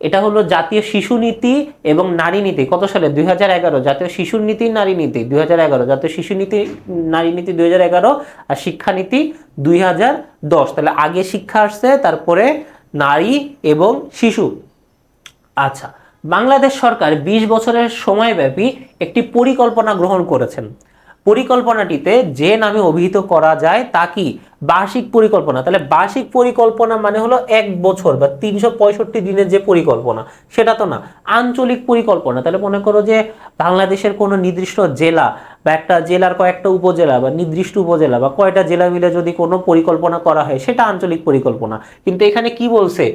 এটা হলো জাতীয় শিশু নীতি এবং নারী নীতি কত সালে? 2011। জাতীয় শিশু নীতি, নারী নীতি 2011। জাতীয় শিশু নীতি, নারী নীতি 2011, আর শিক্ষানীতি 2010। তাহলে আগে শিক্ষা আসছে, তারপরে নারী এবং শিশু। আচ্ছা, বাংলাদেশ সরকার 20 বছরের সময়ব্যাপী একটি পরিকল্পনা গ্রহণ করেছেন। পরিকল্পনাটিতে যে নামে অভিহিত করা যায় তা কি? বার্ষিক পরিকল্পনা। তাহলে বার্ষিক পরিকল্পনা মানে হলো 1 বছর বা 365 দিনের যে পরিকল্পনা, সেটা তো না। আঞ্চলিক পরিকল্পনা, তাহলে মনে করো যে বাংলাদেশের কোনো নির্দিষ্ট জেলা বা একটা জেলার কয়েকটা উপজেলা বা নির্দিষ্ট উপজেলা বা কয়টা জেলা মিলে যদি কোনো পরিকল্পনা করা হয় সেটা আঞ্চলিক পরিকল্পনা। কিন্তু এখানে কি বলছে?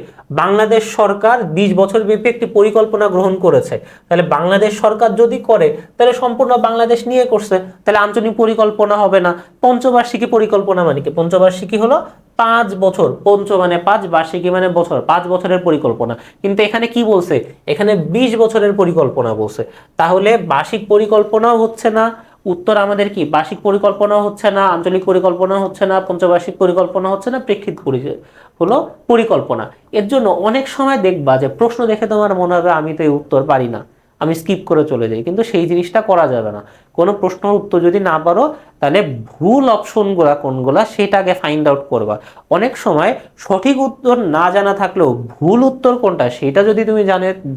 বাংলাদেশ সরকার 20 বছর ব্যাপী একটি পরিকল্পনা গ্রহণ করেছে। তাহলে বাংলাদেশ সরকার যদি করে তাহলে সম্পূর্ণ বাংলাদেশ নিয়ে করছে, তাহলে আঞ্চলিক পরিকল্পনা হবে না। পঞ্চবার্ষিকী পরিকল্পনা মানে কি? পঞ্চবার্ষিকী হলো 5 বছর, পঞ্চ মানে 5, বার্ষিকী মানে বছর, 5 বছরের পরিকল্পনা। কিন্তু এখানে কি বলছে? এখানে 20 বছরের পরিকল্পনা বলছে। তাহলে বার্ষিক পরিকল্পনাও হচ্ছে না, উত্তর আমাদের কি? বার্ষিক পরিকল্পনা হচ্ছে না, আঞ্চলিক পরিকল্পনা হচ্ছে না, পঞ্চবার্ষিক পরিকল্পনা হচ্ছে না, প্রেক্ষিত হলো পরিকল্পনা। এর জন্য অনেক সময় দেখবা যে প্রশ্ন দেখে তোমার মনে হবে আমি তো এই উত্তর পারি না, আমি স্কিপ করে চলে যাই, কিন্তু সেই জিনিসটা করা যাবে না। কোনো প্রশ্নের উত্তর যদি না পারো তাহলে ভুল অপশনগুলা কোনগুলা সেটা আগে ফাইন্ড আউট করবা। অনেক সময় সঠিক উত্তর না জানা থাকলেও ভুল উত্তর কোনটা সেটা যদি তুমি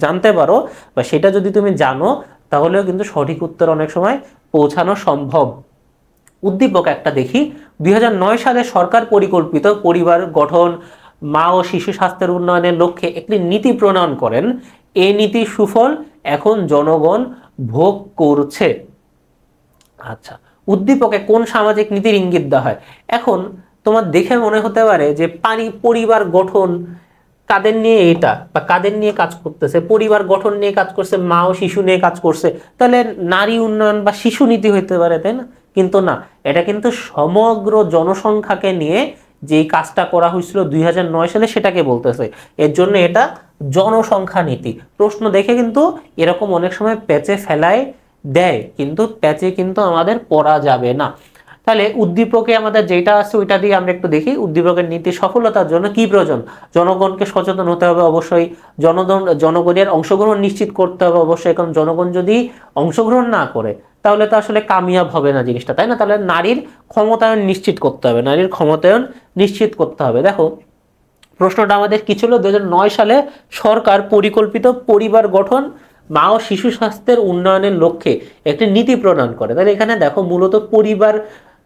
জানতে পারো বা সেটা যদি তুমি জানো, তাহলেও কিন্তু সঠিক উত্তর অনেক সময় পৌঁছানো সম্ভব। উদ্দীপক একটা দেখি। 2009 সালে সরকার পরিকল্পিত পরিবার গঠন, মা ও শিশু স্বাস্থ্যের উন্নয়নের লক্ষ্যে একটি নীতি প্রণয়ন করেন। এই নীতির সুফল এখন জনগণ ভোগ করছে। আচ্ছা, উদ্দীপকে কোন সামাজিক নীতির ইঙ্গিত দেওয়া হয়? এখন তোমার দেখে মনে হতে পারে যে পরিবার গঠন কাদের নিয়ে এটা বা কাদের নিয়ে কাজ করতেছে, পরিবার গঠন নিয়ে কাজ করছে, মা ও শিশু নিয়ে কাজ করছে, তাহলে নারী উন্নয়ন বা শিশু নীতি হইতে পারে, তাই না? কিন্তু না, এটা কিন্তু সমগ্র জনসংখ্যাকে নিয়ে যে কাজটা করা হয়েছিল 2009 সালে সেটাকে বলতেছে। এর জন্য এটা জনসংখ্যা নীতি। প্রশ্ন দেখে কিন্তু এরকম অনেক সময় প্যাচে ফেলায় দেয়, কিন্তু প্যাচে কিন্তু আমাদের পড়া যাবে না। তাহলে উদ্দীপকে আমাদের যেটা আছে ওইটা দিয়ে আমরা একটু দেখি। উদ্দীপকের নীতি সফলতার জন্য কি প্রয়োজন? জনগণকে সচেতন হতে হবে অবশ্যই, জনগণের অংশগ্রহণ নিশ্চিত করতে হবে অবশ্যই, কারণ জনগণ যদি অংশগ্রহণ না করে তাহলে তো আসলে কামিয়াব হবে না জিনিসটা, তাই না? তাহলে নারীর ক্ষমতায়ন নিশ্চিত করতে হবে, নারীর ক্ষমতায়ন নিশ্চিত করতে হবে। দেখো প্রশ্নটা আমাদের কি ছিল, 2009 সালে সরকার পরিকল্পিত পরিবার গঠন, মা ও শিশু স্বাস্থ্যের উন্নয়নের লক্ষ্যে একটি নীতি প্রণয়ন করে। তাহলে এখানে দেখো মূলত পরিবার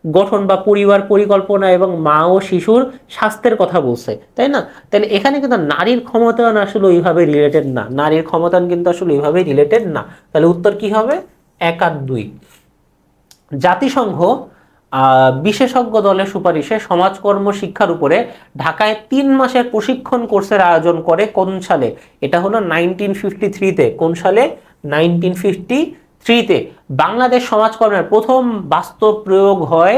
গঠন বা পরিবার পরিকল্পনা এবং মা ও শিশুর স্বাস্থ্যের কথা বলছে, তাই না? তাহলে এখানে কিন্তু নারীর ক্ষমতায়ন আসলে ওইভাবে রিলেটেড না, নারীর ক্ষমতায়ন কিন্তু আসলে ওইভাবে রিলেটেড না। তাহলে উত্তর কি হবে? 1 আর 2। জাতিসংঘ বিশেষজ্ঞ দলের সুপারিশে সমাজকর্ম শিক্ষার উপরে ঢাকায় 3 মাসের প্রশিক্ষণ কোর্সের আয়োজন করে কোন সালে? এটা হলো 1953-তে। কোন সালে? 1953-তে। বাংলাদেশ সমাজকর্মের প্রথম বাস্তব প্রয়োগ হয়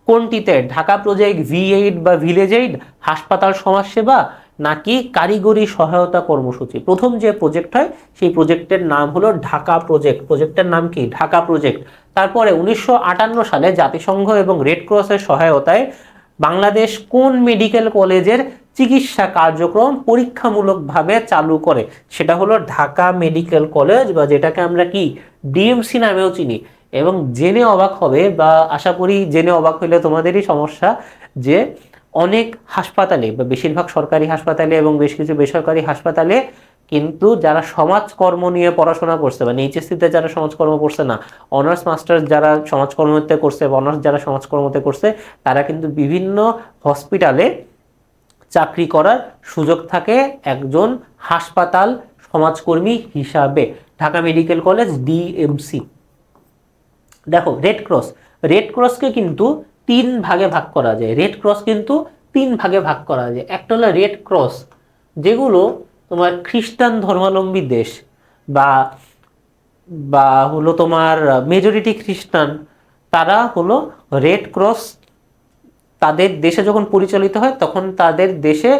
কোনটিতে? ঢাকা প্রজেক্ট, V8 বা ভিলেজ এইড, হাসপাতাল সমাজসেবা, নাকি কারিগরি সহায়তা কর্মসূচি? প্রথম যে প্রজেক্ট হয় সেই প্রজেক্টের নাম হলো ঢাকা প্রজেক্ট। প্রজেক্টের নাম কি? ঢাকা প্রজেক্ট। তারপরে 1958 সালে জাতিসংঘ এবং রেড ক্রসের সহায়তায় বাংলাদেশ কোন মেডিকেল কলেজের চিকিৎসা কার্যক্রম পরীক্ষামূলকভাবে চালু করে? সেটা হলো ঢাকা মেডিকেল কলেজ, বা যেটাকে আমরা কি ডিএমসি নামেও চিনি। এবং জেনে অবাক হবে, বা আশা করি জেনে অবাক হইলে তোমাদেরই সমস্যা, যে অনেক হাসপাতালে বা বেশিরভাগ সরকারি হাসপাতালে এবং বেশ কিছু বেসরকারি হাসপাতালে কিন্তু যারা সমাজকর্ম নিয়ে পড়াশোনা করছে, মানে এইচএসসিতে যারা সমাজকর্ম পড়ছে না, অনার্স মাস্টার্স যারা সমাজকর্মতে করছে, অনার্স যারা সমাজকর্মতে করছে, তারা কিন্তু বিভিন্ন হসপিটালে চাকরি করার সুযোগ থাকে একজন হাসপাতাল সমাজকর্মী হিসাবে। Dhaka medical college DMC. দেখো রেড ক্রস, রেড ক্রসকে কিন্তু 3 ভাগে ভাগ করা যায়। রেড ক্রস কিন্তু 3 ভাগে ভাগ করা যায়। একটা হলো রেড ক্রস যেগুলো তোমার খ্রিস্টান ধর্মাবলম্বী দেশ বা বা হলো তোমার মেজরিটি খ্রিস্টান, তারা হলো রেড ক্রস তাদের দেশে যখন পরিচালিত হয় তখন তাদের দেশে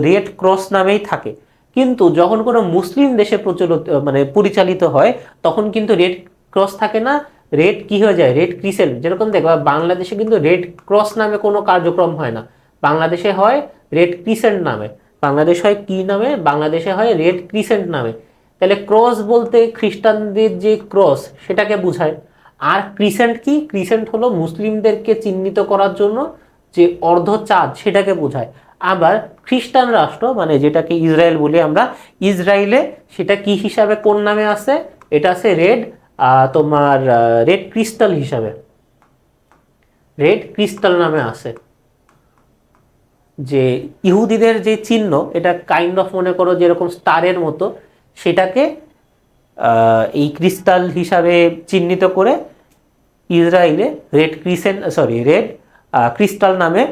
রেড ক্রস নামেই থাকে। কিন্তু যখন কোনো মুসলিম দেশে প্রচলিত মানে পরিচালিত হয় তখন কিন্তু রেড ক্রস থাকে না, রেড কি হয়ে যায়? Red crescent. যেরকম দেখবা বাংলাদেশে কিন্তু রেড ক্রস নামে কোনো কার্যক্রম হয় না, বাংলাদেশে হয় রেড ক্রিসেন্ট নামে। বাংলাদেশ হয় কি নামে? বাংলাদেশে হয় রেড ক্রিসেন্ট নামে। তাহলে ক্রস বলতে খ্রিস্টানদের যে ক্রস সেটাকে বোঝায়। আর ক্রিসেন্ট কি? ক্রিসেন্ট হলো মুসলিমদেরকে চিহ্নিত করার জন্য যে অর্ধচাঁদ সেটাকে বোঝায়। আবার খ্রিস্টান রাষ্ট্র মানে যেটাকে ইসরায়েল বলি আমরা, ইসরায়েলে সেটা কি হিসাবে কোন নামে আছে? এটা আছে রেড তোমার রেড ক্রিস্টাল হিসাবে, রেড ক্রিস্টাল নামে আছে। যে ইহুদিদের যে চিহ্ন এটা কাইন্ড অফ মনে করো যেরকম স্টারের মতো, সেটাকে এই ক্রিস্টাল হিসাবে চিহ্নিত করে ইসরায়েলে রেড রেড ক্রিস্টাল নামে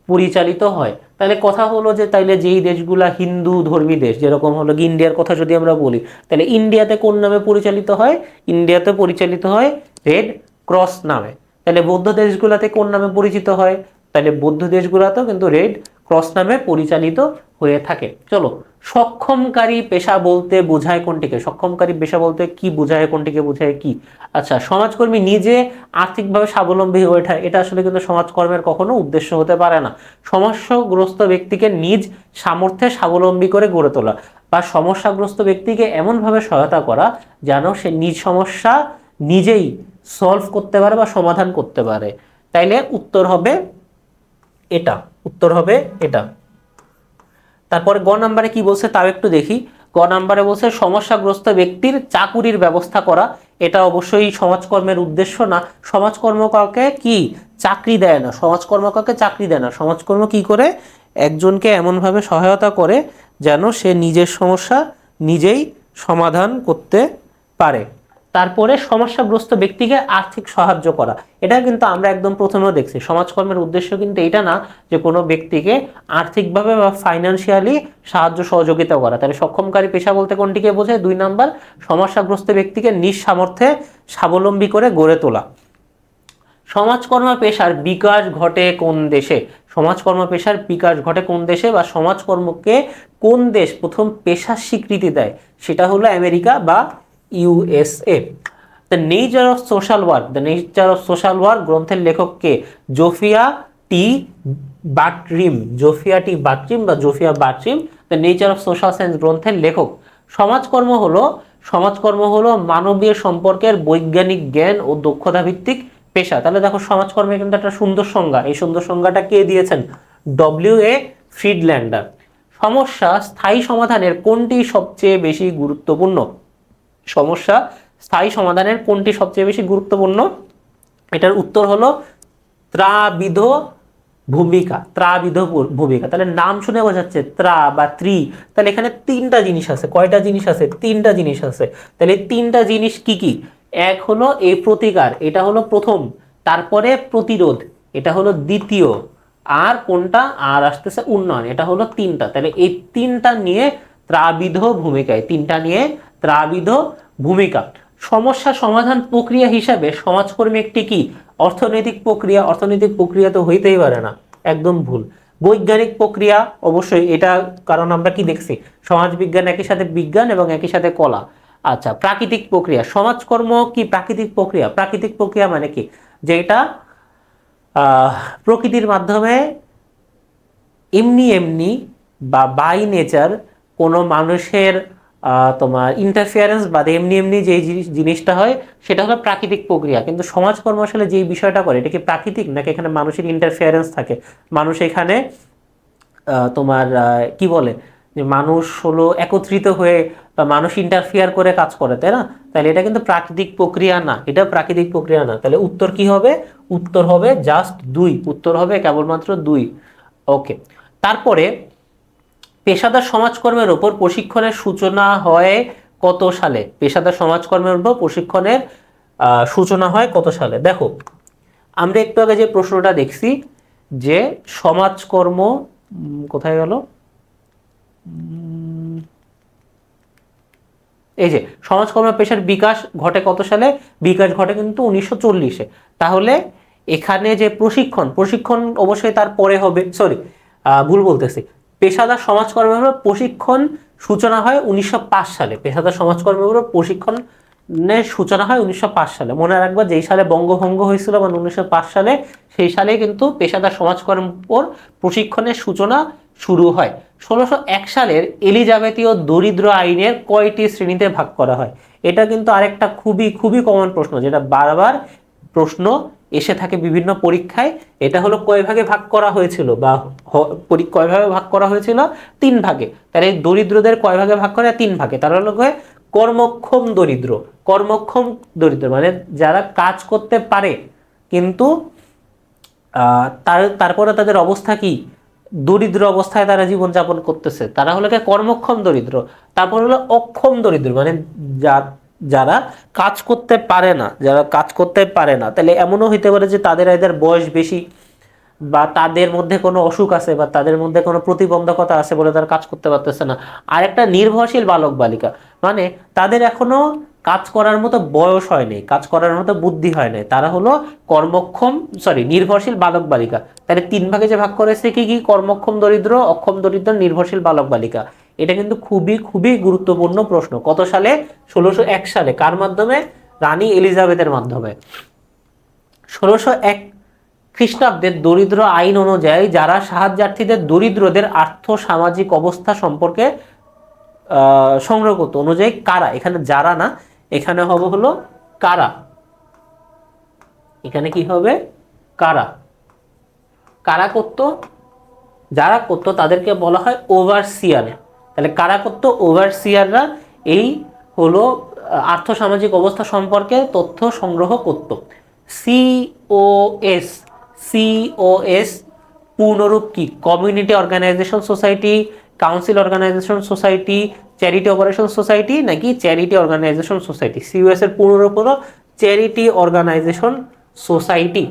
পরিচালিত হয়। তাহলে কথা হলো যে তাইলে যেই দেশগুলা হিন্দু ধর্মী দেশ, যেরকম হলো ইন্ডিয়ার কথা যদি আমরা বলি, তাহলে ইন্ডিয়াতে কোন নামে পরিচালিত হয়? ইন্ডিয়াতে পরিচালিত হয় রেড ক্রস নামে। তাহলে বৌদ্ধ দেশগুলাতে কোন নামে পরিচিত হয়? তাহলে বৌদ্ধ দেশগুলাতেও কিন্তু রেড ক্রস নামে পরিচালিত হয়ে থাকে। চলো, সক্ষমকারী পেশা বলতে বোঝায় কোনটিকে? সক্ষমকারী পেশা বলতে কি বোঝায়, কোনটিকে বোঝায় কি? আচ্ছা, সমাজকর্মী নিজে আর্থিকভাবে স্বাবলম্বী হয়ে ওঠা, এটা আসলে কিন্তু সমাজকর্মের কখনো উদ্দেশ্য হতে পারে না। সমস্যাগ্রস্ত ব্যক্তিকে নিজ সামর্থ্যে স্বাবলম্বী করে গড়ে তোলা, বা সমস্যাগ্রস্ত ব্যক্তিকে এমনভাবে সহায়তা করা যেন সে নিজ সমস্যা নিজেই সলভ করতে পারে বা সমাধান করতে পারে। তাইলে উত্তর হবে এটা, উত্তর হবে এটা। তারপরে গ নাম্বারে কি বলছে তাও একটু দেখি। গ নাম্বারে বলছে সমস্যাগ্রস্ত ব্যক্তির চাকুরির ব্যবস্থা করা। এটা অবশ্যই সমাজকর্মের উদ্দেশ্য না। সমাজকর্ম কাউকে কি চাকরি দেয় না, সমাজকর্ম কাউকে চাকরি দেয় না। সমাজকর্ম কি করে? একজনকে এমনভাবে সহায়তা করে যেন সে নিজের সমস্যা নিজেই সমাধান করতে পারে। তারপরে সমস্যাগ্রস্ত ব্যক্তিকে আর্থিক সাহায্য করা। এটা কিন্তু আমরা একদম প্রথমেও দেখছি, সমাজকর্মের উদ্দেশ্য কিন্তু এটা না যে কোনো ব্যক্তিকে আর্থিকভাবে বা ফাইন্যান্সিয়ালি সাহায্য সহযোগিতা করা। তাহলে সক্ষমকারী পেশা বলতে কোনটিকে বোঝায়? 2 নাম্বার, সমস্যাগ্রস্ত ব্যক্তিকে নিজ সামর্থ্যে স্বাবলম্বী করে গড়ে তোলা। সমাজকর্ম পেশার বিকাশ ঘটে কোন দেশে? সমাজকর্ম পেশার বিকাশ ঘটে কোন দেশে বা সমাজকর্মকে কোন দেশ প্রথম পেশার স্বীকৃতি দেয়? সেটা হলো আমেরিকা বা USA. The nature of Social work, the nature of Social work গ্রন্থের লেখক কে? Zofia T বার্ট্রিম, Zofia T Butrym বা Zofia Butrym the nature of social science গ্রন্থের লেখক। সমাজকর্ম হলো মানবীয় সম্পর্কের বৈজ্ঞানিক জ্ঞান ও দক্ষতা ভিত্তিক পেশা। তাহলে দেখো সমাজকর্মের কিন্তু একটা সুন্দর সংজ্ঞা, এই সুন্দর সংজ্ঞাটা কে দিয়েছেন? ডব্লিউ.এ ফ্রিডল্যান্ডার। সমস্যা স্থায়ী সমাধানের কোনটি সবচেয়ে বেশি গুরুত্বপূর্ণ? সমস্যা স্থায়ী সমাধানের কোনটি সবচেয়ে বেশি গুরুত্বপূর্ণ? এটার উত্তর হলো ত্রাবিধ ভূমিকা, ত্রাবিধ ভূমিকা। তাহলে নাম শুনে বোঝাচ্ছে ত্রা বা ত্রি, তাহলে এখানে 3টা জিনিস আছে। কয়টা জিনিস আছে? 3টা জিনিস আছে। তাহলে 3টা জিনিস কি কি? এক হলো এই প্রতিকার, এটা হলো প্রথম, তারপরে প্রতিরোধ, এটা হলো দ্বিতীয়, আর কোনটা? আর আসতেছে উন্নয়ন, এটা হলো 3টা। তাহলে এই 3টা নিয়ে ত্রাবিধ ভূমিকায়, 3টা নিয়ে ত্রাবিধ ভূমিকা। সমস্যা সমাধান প্রক্রিয়া হিসাবে সমাজকর্মী একটি কি? অর্থনৈতিক প্রক্রিয়া। অর্থনৈতিক প্রক্রিয়া তো হইতেই পারে না, একদম ভুল। বৈজ্ঞানিক প্রক্রিয়া অবশ্যই এটা, কারণ আমরা কি দেখছি? সমাজবিজ্ঞান একই সাথে বিজ্ঞান এবং একই সাথে কলা। আচ্ছা, প্রাকৃতিক প্রক্রিয়া। সমাজকর্ম কি প্রাকৃতিক প্রক্রিয়া? প্রাকৃতিক প্রক্রিয়া মানে কি? যেটা প্রকৃতির মাধ্যমে এমনি এমনি বা বাই নেচার কোনো মানুষের তোমার ইন্টারফিয়ারেন্স বা এমনি এমনি যে জিনিসটা হয় সেটা হলো প্রাকৃতিক প্রক্রিয়া। কিন্তু সমাজকর্ম আসলে যেই বিষয়টা করে এটা কি প্রাকৃতিক নাকি এখানে মানুষের ইন্টারফিয়ারেন্স থাকে? মানুষ এখানে তোমার কি বলে যে মানুষ হলো একত্রিত হয়ে বা মানুষ ইন্টারফিয়ার করে কাজ করে, তাই না? তাহলে এটা কিন্তু প্রাকৃতিক প্রক্রিয়া না, এটা প্রাকৃতিক প্রক্রিয়া না। তাহলে উত্তর কি হবে? উত্তর হবে জাস্ট 2, উত্তর হবে কেবলমাত্র 2। ওকে, তারপরে পেশাদার সমাজকর্মের উপর প্রশিক্ষণের সূচনা হয় কত সালে? পেশাদার সমাজকর্মের উপর প্রশিক্ষণের সূচনা হয় কত সালে? দেখো, আমরা একটু আগে যে প্রশ্নটা দেখছি যে সমাজকর্ম কোথায় গেল, এই যে সমাজকর্ম পেশার বিকাশ ঘটে কত সালে? বিকাশ ঘটে কিন্তু 1940-এ। তাহলে এখানে যে প্রশিক্ষণ অবশ্যই তার পরে হবে, সরি ভুল বলতেছি, পেশাদার সমাজকর্মের প্রশিক্ষণ সূচনা হয় 1905 সালে। পেশাদার সমাজকর্মের প্রশিক্ষণের সূচনা হয় 1905 সালে। মনে রাখবা যেই সালে বঙ্গভঙ্গ হয়েছিল মানে 1905 সালে, সেই সালে কিন্তু পেশাদার সমাজকর্ম প্রশিক্ষণের সূচনা শুরু হয়। 1601 সালের এলিজাবেথীয় দরিদ্র আইনের কয়টি শ্রেণীতে ভাগ করা হয়? এটা কিন্তু আরেকটা খুবই খুবই কমন প্রশ্ন, যেটা বারবার প্রশ্ন এসে থাকে বিভিন্ন পরীক্ষায়। এটা হলো কয় ভাগে ভাগ করা হয়েছিল বা কয় ভাগে ভাগ করা হয়েছিল? 3 ভাগে। তাহলে এই দরিদ্রদের কয় ভাগে ভাগ করে? 3 ভাগে। তার হলো কর্মক্ষম দরিদ্র। কর্মক্ষম দরিদ্র মানে যারা কাজ করতে পারে কিন্তু তারপরে তাদের অবস্থা কি? দরিদ্র অবস্থায় তারা জীবনযাপন করতেছে, তারা হলো কর্মক্ষম দরিদ্র। তারপর হলো অক্ষম দরিদ্র মানে যারা কাজ করতে পারে না, যারা কাজ করতে পারে না। তাহলে এমনও হইতে পারে যে এদের বয়স বেশি বা তাদের মধ্যে কোনো অসুখ আছে বা তাদের মধ্যে কোনো প্রতিবন্ধকতা আছে বলে তারা কাজ করতে পারতেছে না। আর একটা নির্ভরশীল বালক বালিকা মানে তাদের এখনো কাজ করার মতো বয়স হয়নি, কাজ করার মতো বুদ্ধি হয় নাই, তারা হলো নির্ভরশীল বালক বালিকা। তাহলে 3 ভাগে যে ভাগ করেছে কি কি? কর্মক্ষম দরিদ্র, অক্ষম দরিদ্র, নির্ভরশীল বালক বালিকা। এটা কিন্তু খুবই খুবই গুরুত্বপূর্ণ প্রশ্ন। কত সালে? 1601 সালে। কার মাধ্যমে? রানী এলিজাবেথের মাধ্যমে। 1601 খ্রিস্টাব্দের দরিদ্র আইন অনুযায়ী যারা সাহায্যার্থীদের দরিদ্রদের আর্থ সামাজিক অবস্থা সম্পর্কে সংগ্রহ করতো, অনুযায়ী কারা? এখানে যারা না, এখানে হবে হলো কারা। এখানে কি হবে? কারা। কারা করতো? যারা করতো তাদেরকে বলা হয় ওভারসিয়ার। তাহলে কারা করতো? ওভারসিয়াররা এই হলো আর্থসামাজিক অবস্থা সম্পর্কে তথ্য সংগ্রহ করত। সিওএস পূর্ণরূপ কি? Community organisation society, council organisation society, charity operation society নাকি চ্যারিটি অর্গানাইজেশন সোসাইটি? সিইউএস এর পুনরূপ হলো চ্যারিটি অর্গানাইজেশন সোসাইটি।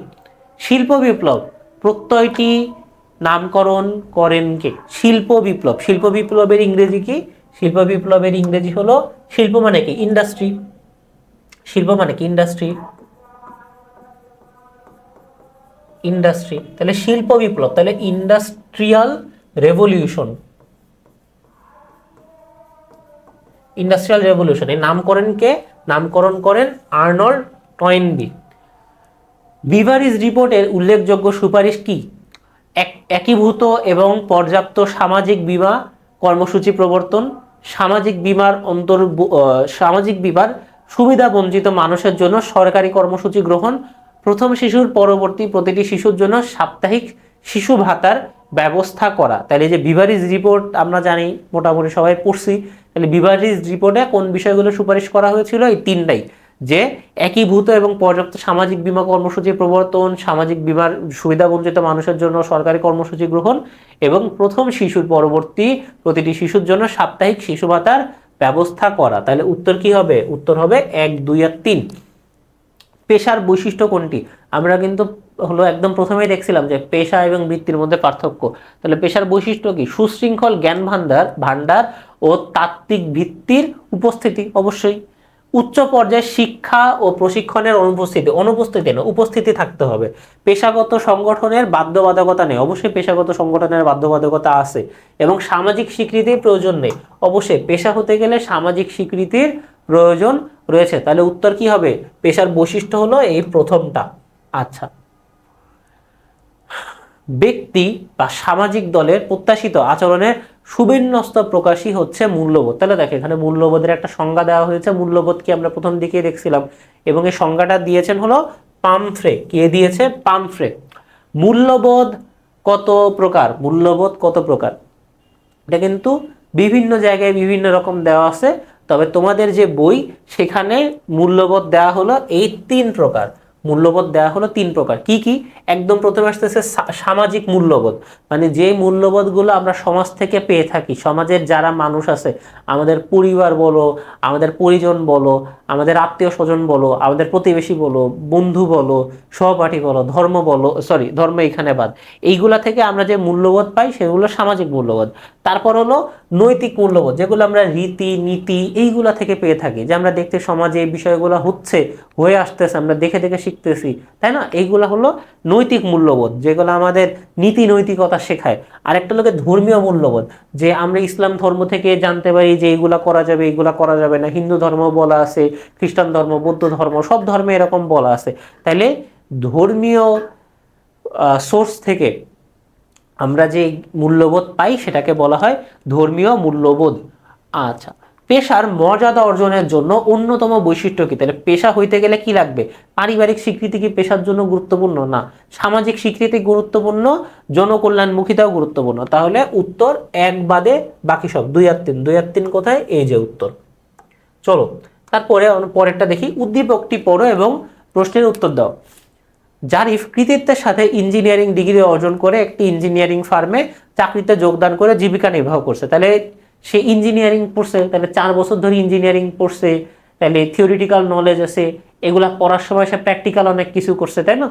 শিল্প বিপ্লব প্রত্যয়টি নামকরণ করেন কে? শিল্প বিপ্লব, শিল্প বিপ্লবের ইংরেজি কি? শিল্প বিপ্লবের ইংরেজি হলো, শিল্প মানে কি? ইন্ডাস্ট্রি। শিল্প মানে কি? Industry, industry. তাহলে শিল্প বিপ্লব, তাহলে ইন্ডাস্ট্রিয়াল রেভলিউশন, ইন্ডাস্ট্রিয়াল রেভলিউশন। এর নামকরণ কে? নামকরণ করেন আর্নল্ড টয়েনবি। বিভারিজ রিপোর্টের উল্লেখযোগ্য সুপারিশ কি? একীভূত এবং পর্যাপ্ত সামাজিক বীমা কর্মসূচি প্রবর্তন, সামাজিক বীমার সুবিধা বঞ্চিত মানুষের জন্য সরকারি কর্মসূচি গ্রহণ, প্রথম শিশুর পরবর্তী প্রতিটি শিশুর জন্য সাপ্তাহিক শিশু ভাতার ব্যবস্থা করা। তাহলে যে বিভারিজ রিপোর্ট আমরা জানি, মোটামুটি সবাই পড়ছি, তাহলে বিভারিজ রিপোর্টে কোন বিষয়গুলো সুপারিশ করা হয়েছিল? এই তিনটাই, যে একীভূত এবং পর্যাপ্ত সামাজিক বীমা কর্মসূচি প্রবর্তন, সামাজিক বীমার সুবিধা বঞ্চিত মানুষের জন্য সরকারি কর্মসূচি গ্রহণ এবং প্রথম শিশুর পরবর্তী প্রতিটি শিশুর জন্য সাপ্তাহিক শিশু ভাতার ব্যবস্থা করা। তাহলে উত্তর কি হবে? উত্তর হবে 1, 2 আর 3। পেশার বৈশিষ্ট্য কোনটি? আমরা কিন্তু হলো একদম প্রথমেই দেখছিলাম যে পেশা এবং বৃত্তির মধ্যে পার্থক্য। তাহলে পেশার বৈশিষ্ট্য কি? সুশৃঙ্খল জ্ঞান ভান্ডার ও তাত্ত্বিক ভিত্তির উপস্থিতি, অবশ্যই। উচ্চ পর্যায়ে শিক্ষা ও প্রশিক্ষণের উপস্থিতি থাকতে হবে। পেশাগত সংগঠনের বাধ্যবাধকতা নেই, অবশ্যই পেশাগত সংগঠনের বাধ্যবাধকতা আছে। এবং সামাজিক স্বীকৃতির প্রয়োজন নেই, অবশ্যই পেশা হতে গেলে সামাজিক স্বীকৃতির প্রয়োজন রয়েছে। তাহলে উত্তর কি হবে? পেশার বৈশিষ্ট্য হলো এই প্রথমটা। আচ্ছা, ব্যক্তি বা সামাজিক দলের প্রত্যাশিত আচরণের সুবিন্যস্ত প্রকাশই হচ্ছে মূল্যবোধ। তাহলে দেখো এখানে মূল্যবোধের একটা সংজ্ঞা দেওয়া হয়েছে। মূল্যবোধ কি আমরা প্রথম দিকে দেখছিলাম, এবং এই সংজ্ঞাটা দিয়েছেন হলো পামফ্রে। কে দিয়েছে? পামফ্রে। মূল্যবোধ কত প্রকার? মূল্যবোধ কত প্রকার? এটা কিন্তু বিভিন্ন জায়গায় বিভিন্ন রকম দেওয়া আছে, তবে তোমাদের যে বই সেখানে মূল্যবোধ দেওয়া হলো এই 3 প্রকার। মূল্যবোধ দেওয়া হলো 3 প্রকার। কি কি? একদম প্রথমে আসতেছে সামাজিক মূল্যবোধ, মানে যে মূল্যবোধগুলো আমরা সমাজ থেকে পেয়ে থাকি, সমাজের যারা মানুষ আছে, আমাদের পরিবার বলো, আমাদের পরিজন বলো, আমাদের আত্মীয় স্বজন বলো, আমাদের প্রতিবেশী বলো, বন্ধু বলো, সহপাঠী বলো, ধর্ম এখানে বাদ, এইগুলা থেকে আমরা যে মূল্যবোধ পাই সেগুলো সামাজিক মূল্যবোধ। তারপর হলো নৈতিক মূল্যবোধ, যেগুলো আমরা রীতি নীতি এইগুলা থেকে পেয়ে থাকি, যে আমরা দেখতে সমাজে এই বিষয়গুলো হয়ে আসতেছে, আমরা দেখে দেখে শিখতেছি, তাই না? এইগুলা হলো নৈতিক মূল্যবোধ, যেগুলো আমাদের নীতি নৈতিকতা শেখায়। আরেকটা হলো ধর্মীয় মূল্যবোধ, যে আমরা ইসলাম ধর্ম থেকে জানতে পারি যে এইগুলা করা যাবে, এইগুলা করা যাবে না। হিন্দু ধর্ম বলা আছে, খ্রিস্টান ধর্ম, বৌদ্ধ ধর্ম, সব ধর্মে এরকম বলা আছে। তাইলে ধর্মীয় সোর্স থেকে আমরা যে মূল্যবোধ পাই সেটাকে বলা হয় ধর্মীয় মূল্যবোধ। আচ্ছা, পেশার মর্যাদা অর্জনের জন্য অন্যতম বৈশিষ্ট্য কি? তাহলে পেশা হইতে গেলে কি লাগবে? পারিবারিক স্বীকৃতি কি পেশার জন্য গুরুত্বপূর্ণ? না। সামাজিক স্বীকৃতি গুরুত্বপূর্ণ, জনকল্যাণমুখিতাও গুরুত্বপূর্ণ। তাহলে উত্তর 1 বাদে বাকি সব 2 আর 3। 2 আর 3 কোথায়? এই যে উত্তর। চলো তারপরে পরেরটা দেখি। উদ্দীপকটি পড়ো এবং প্রশ্নের উত্তর দাও। জারিফ কৃতিত্বের সাথে ইঞ্জিনিয়ারিং ডিগ্রি অর্জন করে একটি ইঞ্জিনিয়ারিং ফার্মে চাকরিতে যোগদান করে জীবিকা নির্বাহ করছে। তাহলে সে ইঞ্জিনিয়ারিং পড়ছে, তাহলে 4 বছর ধরে ইঞ্জিনিয়ারিং পড়ছে, তাহলে থিওরিটিক্যাল নলেজ আছে, এগুলা পড়ার সময় সে প্র্যাকটিক্যাল অনেক কিছু করছে, তাই না?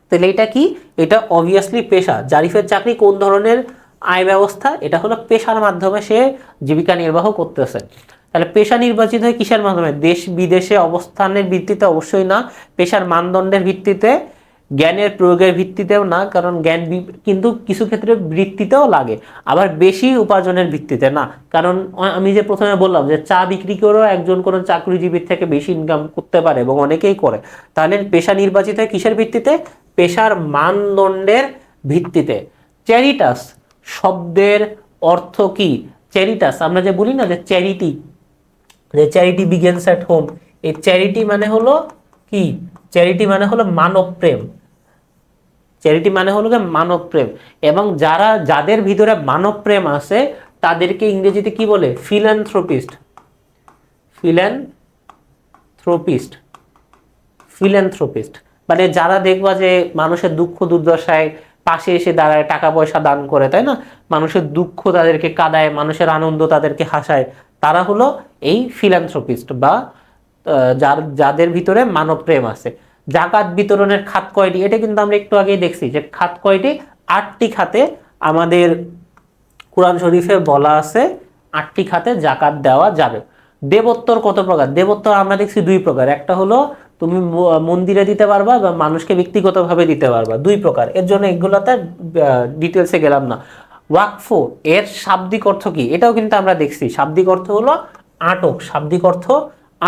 তাহলে এটা কি? এটা অবভিয়াসলি পেশা। জারিফের চাকরি কোন ধরনের আয় ব্যবস্থা? এটা হলো পেশার মাধ্যমে সে জীবিকা নির্বাহ করতেছে। তাহলে পেশা নির্বাচিত হয় কিসের মাধ্যমে? দেশ বিদেশে অবস্থানের ভিত্তিতে অবশ্যই না, পেশার মানদণ্ডের ভিত্তিতে, জ্ঞানের প্রয়োগের ভিত্তিতেও না, কারণ জ্ঞান কিন্তু কিছু ক্ষেত্রে বৃত্তিতেও লাগে, আবার বেশি উপার্জনের ভিত্তিতে না। কারণ আমি যে প্রথমে বললাম যে চা বিক্রি করেও একজন কোনো চাকরিজীবীর থেকে বেশি ইনকাম করতে পারে এবং অনেকেই করে। তাহলে পেশা নির্বাচিত হয় কিসের ভিত্তিতে? পেশার মানদণ্ডের ভিত্তিতে। চ্যারিটাস শব্দের অর্থ কি? চ্যারিটাস আমরা যে বলি না যে চ্যারিটি, যে চ্যারিটি বিগিনস অ্যাট হোম, এই চ্যারিটি মানে হলো কি? চ্যারিটি মানে হলো মানব প্রেম। চ্যারিটি মানে হলো মানব প্রেম, এবং যাদের ভিতরে মানব প্রেম আছে তাদেরকে ইংরেজিতে কি বলে? ফিল্যান্থ্রোপিস্ট। ফিল্যান্থ্রোপিস্ট মানে যারা দেখবা যে মানুষের দুঃখ দুর্দশায় পাশে এসে দাঁড়ায়, টাকা পয়সা দান করে, তাই না? মানুষের দুঃখ তাদেরকে কাঁদায়, মানুষের আনন্দ তাদেরকে হাসায়, তারা হলো এই ফিলান্থ্রপিস্ট বা যাদের ভিতরে মানব প্রেম আছে। জাকাত বিতরণের খাত কয়টি? এটা কিন্তু আমরা একটু আগেই দেখছি যে খাত কয়টি, 8টি খাতে আমাদের কোরআন শরীফে বলা আছে 8টি খাতে জাকাত দেওয়া যাবে। দেবোত্তর কত প্রকার? দেবোত্তর আমরা দেখছি 2 প্রকার। একটা হলো তুমি মন্দিরে দিতে পারবা বা মানুষকে ব্যক্তিগতভাবে দিতে পারবা, 2 প্রকার। এর জন্য এগুলোতে ডিটেলসে গেলাম না। ওয়াকফ এর শাব্দিক অর্থ কি? এটাও কিন্তু আমরা দেখছি। শাব্দিক অর্থ হলো আটক। শাব্দিক অর্থ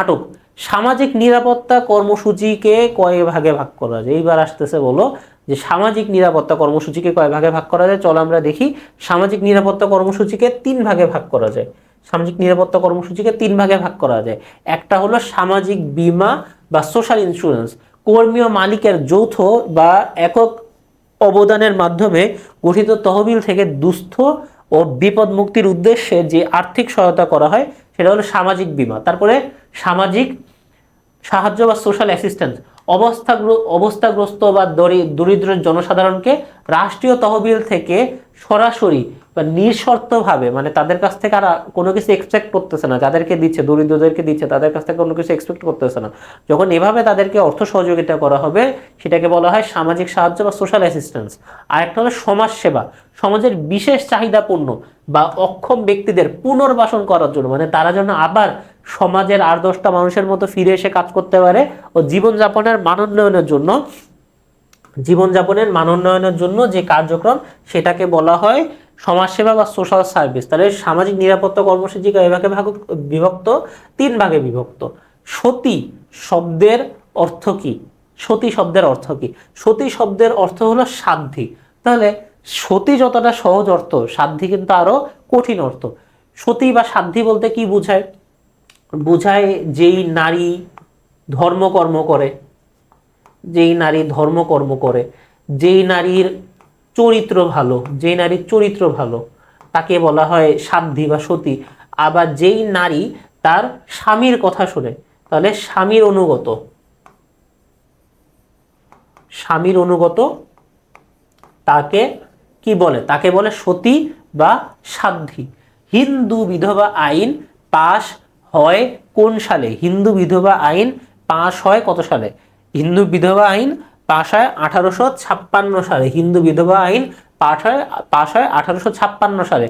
আটক। সামাজিক নিরাপত্তা কর্মসূচিকে কয় ভাগে ভাগ করা যায়? এইবার আসতেছে, বলো যে সামাজিক নিরাপত্তা কর্মসূচিকে কয় ভাগে ভাগ করা যায়। চলো আমরা দেখি। সামাজিক নিরাপত্তা কর্মসূচিকে 3 ভাগে ভাগ করা যায়। সামাজিক নিরাপত্তা কর্মসূচিকে 3 ভাগে ভাগ করা যায়। একটা হলো সামাজিক বীমা বা সোশ্যাল ইন্স্যুরেন্স। কর্মী ও মালিকের যৌথ বা একক অবদানের মাধ্যমে গঠিত তহবিল থেকে দুস্থ ও বিপদ মুক্তির উদ্দেশ্যে যে আর্থিক সহায়তা করা হয় সেটা হলো সামাজিক বীমা। তারপরে সামাজিক সাহায্য বা সোশ্যাল অ্যাসিস্ট্যান্স। অবস্থাগ্রস্ত বা দরিদ্র জনসাধারণকে রাষ্ট্রীয় তহবিল থেকে সরাসরি বা নিঃশর্তভাবে, মানে তাদের কাছ থেকে আর কোনো কিছু এক্সপেক্ট করতেছে না, যাদেরকে দিচ্ছে, দরিদ্রদেরকে দিচ্ছে, তাদের কাছ থেকে কোনো কিছু এক্সপেক্ট করতেছে না, যখন এভাবে তাদেরকে অর্থ সহযোগিতা করা হবে সেটাকে বলা হয় সামাজিক সাহায্য বা সোশ্যাল অ্যাসিস্ট্যান্স। আর একটা হলো সমাজ সেবা। সমাজের বিশেষ চাহিদাপূর্ণ বা অক্ষম ব্যক্তিদের পুনর্বাসন করার জন্য, মানে তারা যেন আবার সমাজের আর 10টা মানুষের মতো ফিরে এসে কাজ করতে পারে ও জীবনযাপনের মান উন্নয়নের জন্য যে কার্যক্রম সেটাকে বলা হয় সমাজসেবা বা সোশ্যাল সার্ভিস। তাহলে সামাজিক নিরাপত্তা কর্মসূচি এভাবে বিভক্ত, 3 ভাগে বিভক্ত। সতী শব্দের অর্থ কি? সতী শব্দের অর্থ কি? সতী শব্দের অর্থ হলো সাধ্যী। তাহলে সতী যতটা সহজ অর্থ, সাধ্যী কিন্তু আরো কঠিন অর্থ। সতী বা সাধ্যী বলতে কি বোঝায়? বোঝায় যেই নারী ধর্মকর্ম করে, যেই নারীর চরিত্র ভালো, যেই নারীর চরিত্র ভালো তাকে বলা হয় সাধ্যী বা সতী। আবার যেই নারী তার স্বামীর কথা শুনে, তাহলে স্বামীর অনুগত তাকে কি বলে? তাকে বলে সতী বা সাধ্যী। হিন্দু বিধবা আইন পাশ হয় কোন সালে? হিন্দু বিধবা আইন পাশ হয় কত সালে? হিন্দু বিধবা আইন পাশ হয় 1856 সালে। হিন্দু বিধবা আইন পাশ হয় 1856 সালে।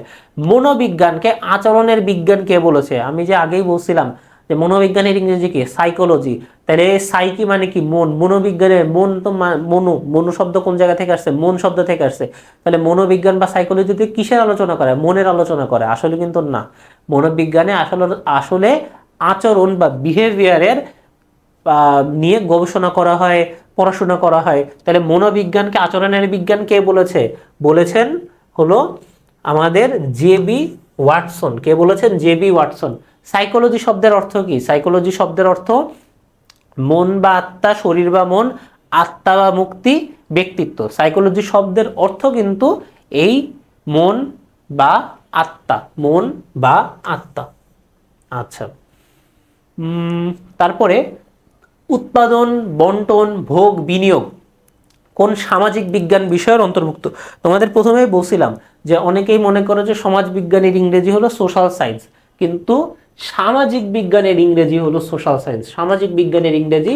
মনোবিজ্ঞানকে আচরণের বিজ্ঞান কে বলেছে? আমি যে আগেই বলছিলাম যে মনোবিজ্ঞানের ইংরেজি কি? সাইকোলজি। তাহলে সাইকি মানে কি? মন। মনোবিজ্ঞানের মন তো মনু শব্দ কোন জায়গা থেকে আসছে? মন শব্দ থেকে আসছে। তাহলে মনোবিজ্ঞান বা সাইকোলজিতে কিসের আলোচনা করে? মনের আলোচনা করে। আসলে কিন্তু না, মনোবিজ্ঞানে আসলে আচরণ বা বিহেভিয়ারের নিয়ে গবেষণা করা হয়, পড়াশোনা করা হয়। তাহলে মনোবিজ্ঞানকে আচরণের বিজ্ঞান কে বলেছেন হলো আমাদের জে.বি. ওয়াটসন। কে বলেছেন? জে.বি. ওয়াটসন। সাইকোলজি শব্দের অর্থ কি? সাইকোলজি শব্দের অর্থ মন বা আত্মা, শরীর বা মন, আত্মা বা মুক্তি, ব্যক্তিত্ব। সাইকোলজি শব্দের অর্থ কিন্তু এই মন বা আত্মা, মন বা আত্মা। আচ্ছা, তারপরে উৎপাদন, বন্টন, ভোগ, বিনিয়োগ কোন সামাজিক বিজ্ঞান বিষয়ের অন্তর্ভুক্ত? তোমাদের প্রথমেই বলছিলাম যে অনেকেই মনে করে যে সমাজ বিজ্ঞানের ইংরেজি হলো সোশ্যাল সায়েন্স, কিন্তু সামাজিক বিজ্ঞানের ইংরেজি হলো সোশ্যাল সায়েন্স। সামাজিক বিজ্ঞানের ইংরেজি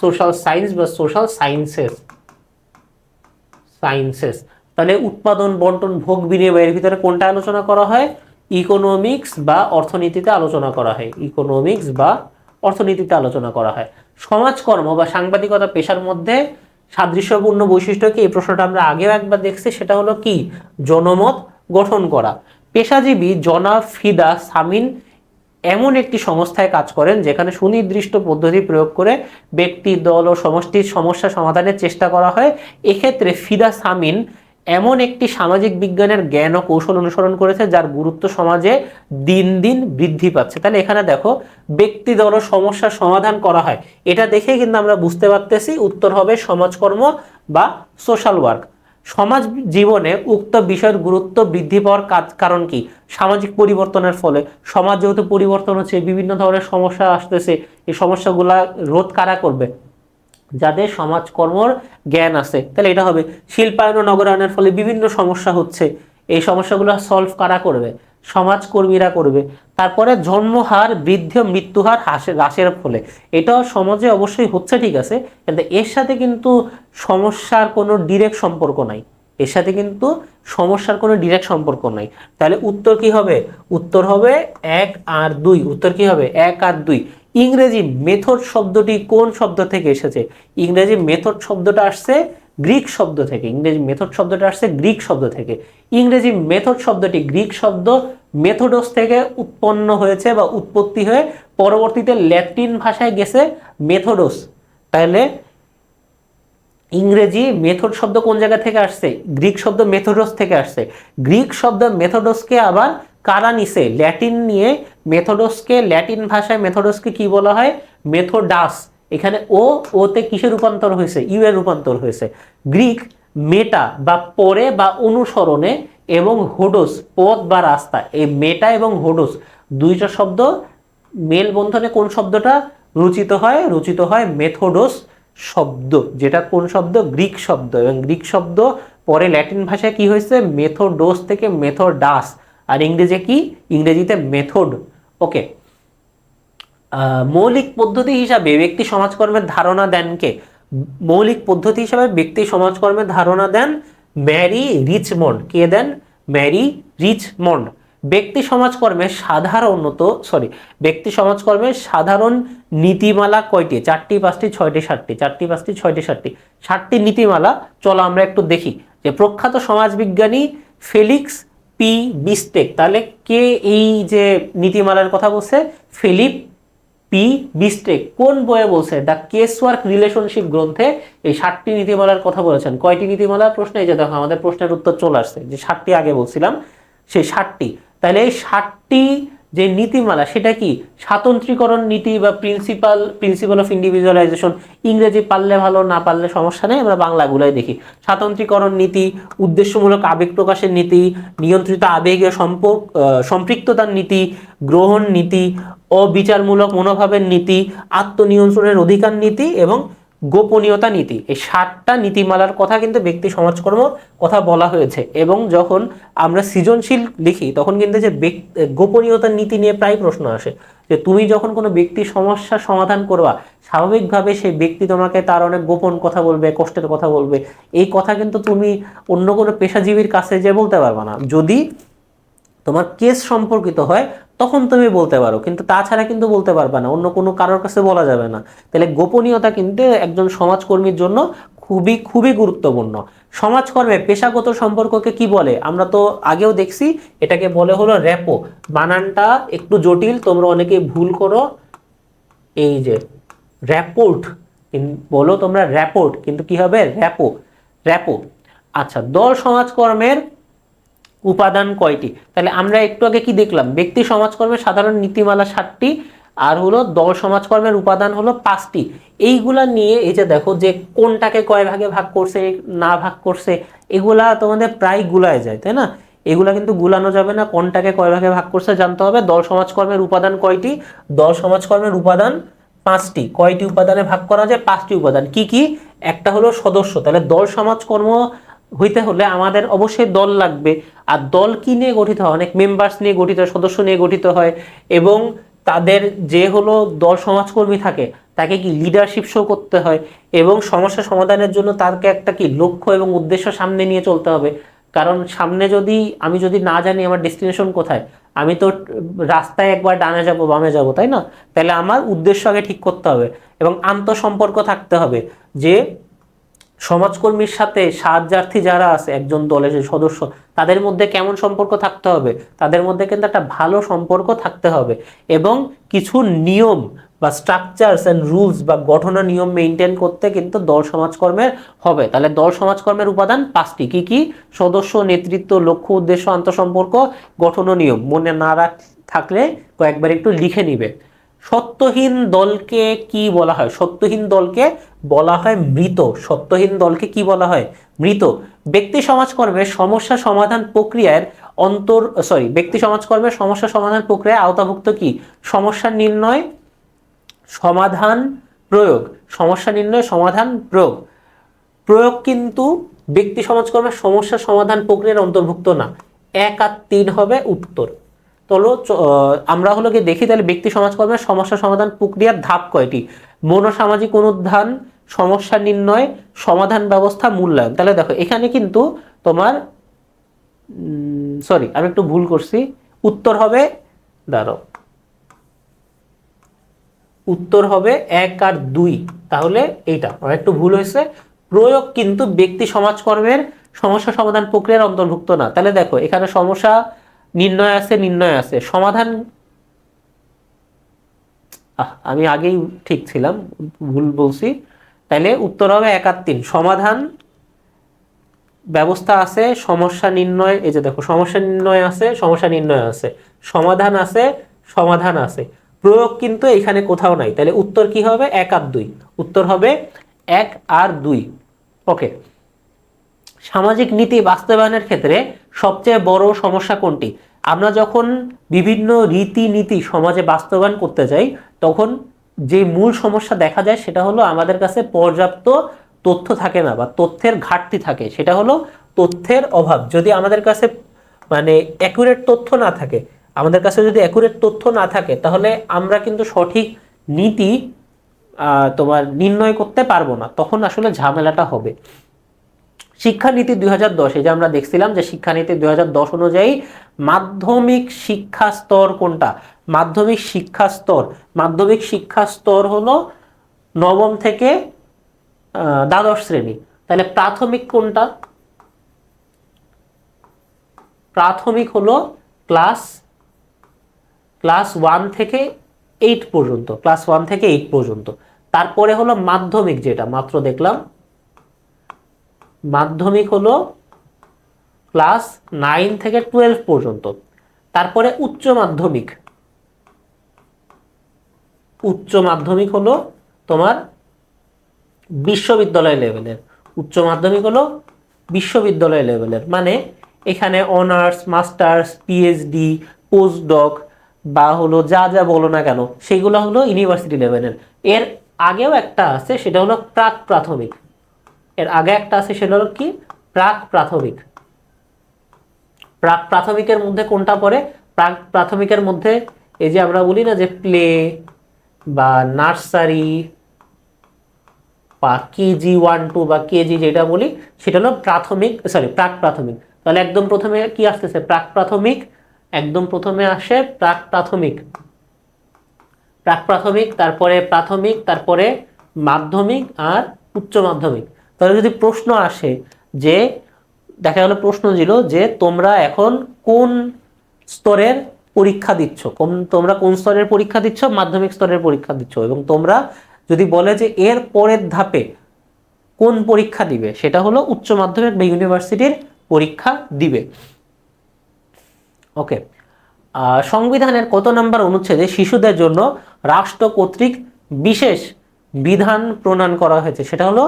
সোশ্যাল সায়েন্স বা সোশ্যাল সায়েন্সেস। তাহলে উৎপাদন, বন্টন, ভোগ, বিনিয়োগের ভিতরে কোনটা আলোচনা করা হয়? ইকোনমিক্স বা অর্থনীতিতে আলোচনা করা হয়। ইকোনমিক্স বা অর্থনীতিতে আলোচনা করা হয়। সমাজকর্ম বা সাংবাদিকতা পেশার মধ্যে সাদৃশ্যপূর্ণ বৈশিষ্ট্য কি? এই প্রশ্নটা আমরা আগেও একবার দেখছি, সেটা হলো কি? জনমত গঠন করা। পেশাজীবী জনাব ফিদা সামিন এমন একটি সংস্থায় কাজ করেন যেখানে সুনির্দিষ্ট পদ্ধতি প্রয়োগ করে ব্যক্তি, দল ও সমষ্টির সমস্যা সমাধানের চেষ্টা করা হয়। এক্ষেত্রে ফিদা সামিন এমন একটি সামাজিক বিজ্ঞানের জ্ঞান ও কৌশল অনুসরণ করেছে যার গুরুত্ব সমাজে দিন দিন বৃদ্ধি পাচ্ছে। তাহলে এখানে দেখো ব্যক্তি, দল ও সমস্যার সমাধান করা হয়, এটা দেখে কিন্তু আমরা বুঝতে পারতেছি উত্তর হবে সমাজকর্ম বা সোশ্যাল ওয়ার্ক। সমাজ জীবনে উক্ত বিষয়ের গুরুত্ব বৃদ্ধি পাওয়ার কারণ কি? সামাজিক পরিবর্তনের ফলে। সমাজ যেহেতু পরিবর্তন হচ্ছে, বিভিন্ন ধরনের সমস্যা আসতেছে, এই সমস্যাগুলা রোধ কারা করবে? যাদের সমাজকর্মর জ্ঞান আছে, তাহলে এটা হবে। শিল্পায়ন ও নগরায়নের ফলে বিভিন্ন সমস্যা হচ্ছে, এই সমস্যাগুলো সলভ কারা করবে? সমাজকর্মীরা করবে। তারপরে জন্মহার বৃদ্ধি ও মৃত্যুহার হ্রাসের ফলে, এটাও সমাজে অবশ্যই হচ্ছে, ঠিক আছে, কিন্তু এর সাথে কিন্তু সমস্যার কোনো ডিরেক্ট সম্পর্ক নাই, এর সাথে কিন্তু সমস্যার কোনো ডিরেক্ট সম্পর্ক নাই। তাহলে উত্তর কি হবে? উত্তর হবে 1 আর 2। উত্তর কি হবে? 1 আর 2। ইংরেজি মেথড শব্দটি কোন শব্দ থেকে এসেছে? ইংরেজি মেথড শব্দটা আসছে গ্রিক শব্দ থেকে। ইংরেজি মেথড শব্দটা আসছে গ্রিক শব্দ থেকে। ইংরেজি মেথড শব্দটি গ্রিক শব্দ মেথোডস থেকে উৎপন্ন হয়েছে বা উৎপত্তি হয়ে পরবর্তীতে ল্যাটিন ভাষায় গেছে মেথোডস। তাহলে ইংরেজি মেথড শব্দ কোন জায়গা থেকে আসছে? গ্রিক শব্দ মেথোডস থেকে আসছে। গ্রিক শব্দ মেথোডসকে আবার কারা নিছে? ল্যাটিন নিয়ে মেথোডসকে, ল্যাটিন ভাষায় মেথোডসকে কি বলা হয়? মেথোডাস। এখানে ওতে কিসের রূপান্তর হয়েছে? ইউ এর রূপান্তর হয়েছে। গ্রিক মেটা বা পরে বা অনুসরণে এবং হোডোস পথ বা রাস্তা, এই মেটা এবং হোডোস দুইটা শব্দ মেল বন্ধনে কোন শব্দটা রচিত হয়? রচিত হয় মেথোডোস শব্দ, যেটা কোন শব্দ? গ্রিক শব্দ। এবং গ্রিক শব্দ পরে ল্যাটিন ভাষায় কি হয়েছে? মেথোডোস থেকে মেথোডাস। আর ইংরেজি কি? ইংরেজিতে মেথড। ওকে। মৌলিক পদ্ধতি হিসাবে ব্যক্তি সমাজকর্মের ধারণা দেন কে? মৌলিক পদ্ধতি হিসাবে ব্যক্তি সমাজকর্মের ধারণা দেন ম্যারি রিচমন্ড। কে দেন? Mary Richmond. ব্যক্তি সমাজকর্মের ব্যক্তি সমাজকর্মের সাধারণ নীতিমালা কয়টি? 4টি, 5টি, 6টি, 7টি? 4টি, 5টি, 6টি, 7টি? 7টি নীতিমালা। চলো আমরা একটু দেখি যে প্রখ্যাত সমাজবিজ্ঞানী ফেলিক্স পি বিস্টেক, তাহলে কে এই যে নীতিমালার কথা বলছে? Philip P Biestek. কোন বইয়ে বলছে? দ্য কেসওয়ার্ক রিলেশনশিপ গ্রন্থে এই 7টি নীতিমালার কথা বলেছেন। কয়টি নীতিমালা? প্রশ্ন এই যে দেখো, আমাদের প্রশ্নের উত্তর চলে আসছে যে 7টি আগে বলছিলাম, সেই 7টি। তাহলে এই 7টি যে নীতিমালা সেটা কি? স্বাতন্ত্রীকরণ নীতি বা প্রিন্সিপাল অফ ইন্ডিভিজুয়ালাইজেশন। ইংরেজি পারলে ভালো, না পারলে সমস্যা নেই, আমরা বাংলাগুলোই দেখি। স্বাতন্ত্রীকরণ নীতি, উদ্দেশ্যমূলক আবেগ প্রকাশের নীতি, নিয়ন্ত্রিত আবেগীয় সম্পৃক্ততার নীতি, গ্রহণ নীতি, অবিচারমূলক মনোভাবের নীতি, আত্মনিয়ন্ত্রণের অধিকার নীতি এবং গোপনীয়তা নীতি। এই 7টা নীতিমালার কথা কিন্তু ব্যক্তি সমাজকর্ম কথা বলা হয়েছে। এবং যখন আমরা সৃজনশীল লিখি তখন কিন্তু যে গোপনীয়তার নীতি নিয়ে প্রায় প্রশ্ন আসে, যে তুমি যখন কোনো ব্যক্তি সমস্যার সমাধান করবা, স্বাভাবিকভাবে সেই ব্যক্তি তোমাকে তার অনেক গোপন কথা বলবে, কষ্টের কথা বলবে। এই কথা কিন্তু তুমি অন্য কোনো পেশাজীবীর কাছে যে বলতে পারবা না। যদি তোমার কেস সম্পর্কিত হয় তখন তুমি বলতে পারো, কিন্তু তাছাড়া কিন্তু বলতে পারবে না, অন্য কোনো কারোর কাছে বলা যাবে না। তাহলে গোপনীয়তা কিন্তু একজন সমাজকর্মীর জন্য খুবই খুবই গুরুত্বপূর্ণ। সমাজকর্মে পেশাগত সম্পর্ককে কি বলে? আমরা তো আগেও দেখছি, এটাকে বলে হলো র্যাপো। বানানটা একটু জটিল, তোমরা অনেকে ভুল করো। এই যে র্যাপোর্ট বলো তোমরা, র্যাপোর্ট, কিন্তু কি হবে? র্যাপো, র্যাপো। আচ্ছা, দল সমাজকর্মের উপাদান কয়টি? তাহলে আমরা একটু আগে কি দেখলাম? ব্যক্তি সমাজকর্মের সাধারণ নীতিমালা 7টি, আর হলো দল সমাজকর্মের উপাদান হলো 5টি। এইগুলা নিয়ে এই যে দেখো যে কোনটাকে কয় ভাগে ভাগ করছে না ভাগ করছে, এগুলা তোমাদের প্রায় গুলায় যায়, তাই না? এগুলা কিন্তু গুলানো যাবে না, কোনটাকে কয় ভাগে ভাগ করছে জানতে হবে। দল সমাজকর্মের উপাদান কয়টি? দল সমাজকর্মের উপাদান 5টি। কয়টি উপাদানে ভাগ করা যায়? 5টি উপাদান। কি কি? একটা হলো সদস্য। তাহলে দল সমাজকর্ম হইতে হলে আমাদের অবশ্যই দল লাগবে। আর দল কি নিয়ে গঠিত হয়? অনেক মেম্বার্স নিয়ে গঠিত হয়, সদস্য নিয়ে গঠিত হয়। এবং তাদের যে হলো দল সমাজকর্মী থাকে তাকে কি লিডারশিপ শো করতে হয়, এবং সমস্যা সমাধানের জন্য তাকে একটা কি লক্ষ্য এবং উদ্দেশ্য সামনে নিয়ে চলতে হবে। কারণ সামনে আমি যদি না জানি আমার ডেস্টিনেশন কোথায়, আমি তো রাস্তায় একবার ডানে যাব বামে যাব, তাই না? তাহলে আমার উদ্দেশ্য আগে ঠিক করতে হবে। এবং আন্তঃসম্পর্ক থাকতে হবে, যে সমাজকর্মীর সাথে সাহায্যার্থী যারা আছে একজন দলের যে সদস্য, তাদের মধ্যে কেমন সম্পর্ক থাকতে হবে? তাদের মধ্যে কিন্তু একটা ভালো সম্পর্ক থাকতে হবে। এবং কিছু নিয়ম বা স্ট্রাকচারস এন্ড রুলস বা গঠন নিয়ম মেনটেন করতে কিন্তু দল সমাজকর্মের হবে। তাহলে দল সমাজকর্মের উপাদান 5টি। কি কি? সদস্য, নেতৃত্ব, লক্ষ্য, উদ্দেশ্য, আন্তঃসম্পর্ক, গঠন নিয়ম। মনে না থাকলে কয়েকবার একটু লিখে নিবে। সত্যহীন দলকে কি বলা হয়? সত্যহীন দলকে বলা হয় মৃত। সত্যহীন দলকে কি বলা হয়? মৃত। ব্যক্তি সমাজকর্মের সমস্যা সমাধান প্রক্রিয়ার ব্যক্তি সমাজকর্মের সমস্যা সমাধান প্রক্রিয়ায় আওতাভুক্ত কি? সমস্যা নির্ণয়, সমাধান, প্রয়োগ, সমস্যা নির্ণয়, সমাধান, প্রয়োগ। প্রয়োগ কিন্তু ব্যক্তি সমাজকর্মের সমস্যা সমাধান প্রক্রিয়ার অন্তর্ভুক্ত না। 1 আর 3 হবে উত্তর। চলো আমরা হলো কি দেখি তাহলে ব্যক্তি সমাজকর্মের সমস্যা সমাধান প্রক্রিয়ার ধাপ কয়টি। মনোসামাজিক অনুধান, সমস্যা নির্ণয়, সমাধান ব্যবস্থা, মূল্যায়ন। তাহলে দেখো এখানে কিন্তু তোমার সরি আমি একটু ভুল করছি, উত্তর হবে, দাঁড়াও, উত্তর হবে 1 আর 2। তাহলে এইটা আমার একটু ভুল হয়েছে। প্রয়োগ কিন্তু ব্যক্তি সমাজকর্মের সমস্যা সমাধান প্রক্রিয়ার অন্তর্ভুক্ত না। তাহলে দেখো এখানে সমস্যা নির্ণয় আছে, নির্ণয় আছে, সমাধান আমি আগেই ঠিক ছিলাম, ভুল বলছি। তাহলে উত্তর হবে 1 আর 3। সমাধান ব্যবস্থা আছে, সমস্যা নির্ণয়, এই যে দেখো সমস্যা নির্ণয় আছে, সমস্যা নির্ণয় আছে, সমাধান আছে, সমাধান আছে। প্রয়োগ কিন্তু এখানে কোথাও নাই। তাহলে উত্তর কি হবে? 1 আর 2। উত্তর হবে 1 আর 2। ওকে। সামাজিক নীতি বাস্তবায়নের ক্ষেত্রে সবচেয়ে বড় সমস্যা কোনটি? আমরা যখন বিভিন্ন রীতিনীতি সমাজে বাস্তবায়ন করতে যাই তখন যে মূল সমস্যা দেখা যায় সেটা হলো আমাদের কাছে পর্যাপ্ত তথ্য থাকে না বা তথ্যের ঘাটতি থাকে। সেটা হলো তথ্যের অভাব। যদি আমাদের কাছে মানে অ্যাকুরেট তথ্য না থাকে, আমাদের কাছে যদি অ্যাকুরেট তথ্য না থাকে তাহলে আমরা কিন্তু সঠিক নীতি তোমার নির্ণয় করতে পারবো না, তখন আসলে ঝামেলাটা হবে। শিক্ষানীতি 2010, এই যে আমরা দেখছিলাম যে শিক্ষানীতি 2010 অনুযায়ী মাধ্যমিক শিক্ষা স্তর কোনটা? মাধ্যমিক শিক্ষা স্তর, মাধ্যমিক শিক্ষা স্তর হলো নবম থেকে দ্বাদশ শ্রেণী। তাহলে প্রাথমিক কোনটা? প্রাথমিক হলো ক্লাস 1 থেকে 8 পর্যন্ত, ক্লাস 1 থেকে 8 পর্যন্ত। তারপরে হলো মাধ্যমিক, যেটা মাত্র দেখলাম, মাধ্যমিক হলো ক্লাস 9 থেকে 12 পর্যন্ত। তারপরে উচ্চ মাধ্যমিক, উচ্চ মাধ্যমিক হলো তোমার বিশ্ববিদ্যালয় লেভেলের। উচ্চ মাধ্যমিক হলো বিশ্ববিদ্যালয় লেভেলের, মানে এখানে অনার্স, মাস্টার্স, পিএইচডি, পোস্টডক বা হলো যা যা বলো না কেন সেগুলো হলো ইউনিভার্সিটি লেভেলের। এর আগেও একটা আছে, সেটা হলো প্রাক প্রাথমিক। এর আগে একটা আছে, সেটা হলো কি? প্রাক প্রাথমিক। প্রাক প্রাথমিকের মধ্যে কোনটা পড়ে? প্রাক প্রাথমিকের মধ্যে এই যে আমরা বলি না যে প্লে বা নার্সারি বা কেজি 1-2 বা কেজি যেটা বলি সেটা হলো প্রাথমিক, সরি প্রাক প্রাথমিক। তাহলে একদম প্রথমে কি আসতেছে? প্রাক প্রাথমিক। একদম প্রথমে আসে প্রাক প্রাথমিক, প্রাক প্রাথমিক, তারপরে প্রাথমিক, তারপরে মাধ্যমিক আর উচ্চ মাধ্যমিক। তাহলে যদি প্রশ্ন আসে যে, দেখা গেল প্রশ্ন ছিল যে তোমরা এখন কোন স্তরের পরীক্ষা দিচ্ছ, তোমরা কোন স্তরের পরীক্ষা দিচ্ছ? মাধ্যমিক স্তরের পরীক্ষা দিচ্ছ। এবং তোমরা যদি বলে যে এর পরের ধাপে কোন পরীক্ষা দিবে, সেটা হলো উচ্চ মাধ্যমিক বা ইউনিভার্সিটির পরীক্ষা দিবে। ওকে। সংবিধানের কত নম্বর অনুচ্ছেদে শিশুদের জন্য রাষ্ট্র কর্তৃক বিশেষ বিধান প্রণয়ন করা হয়েছে? সেটা হলো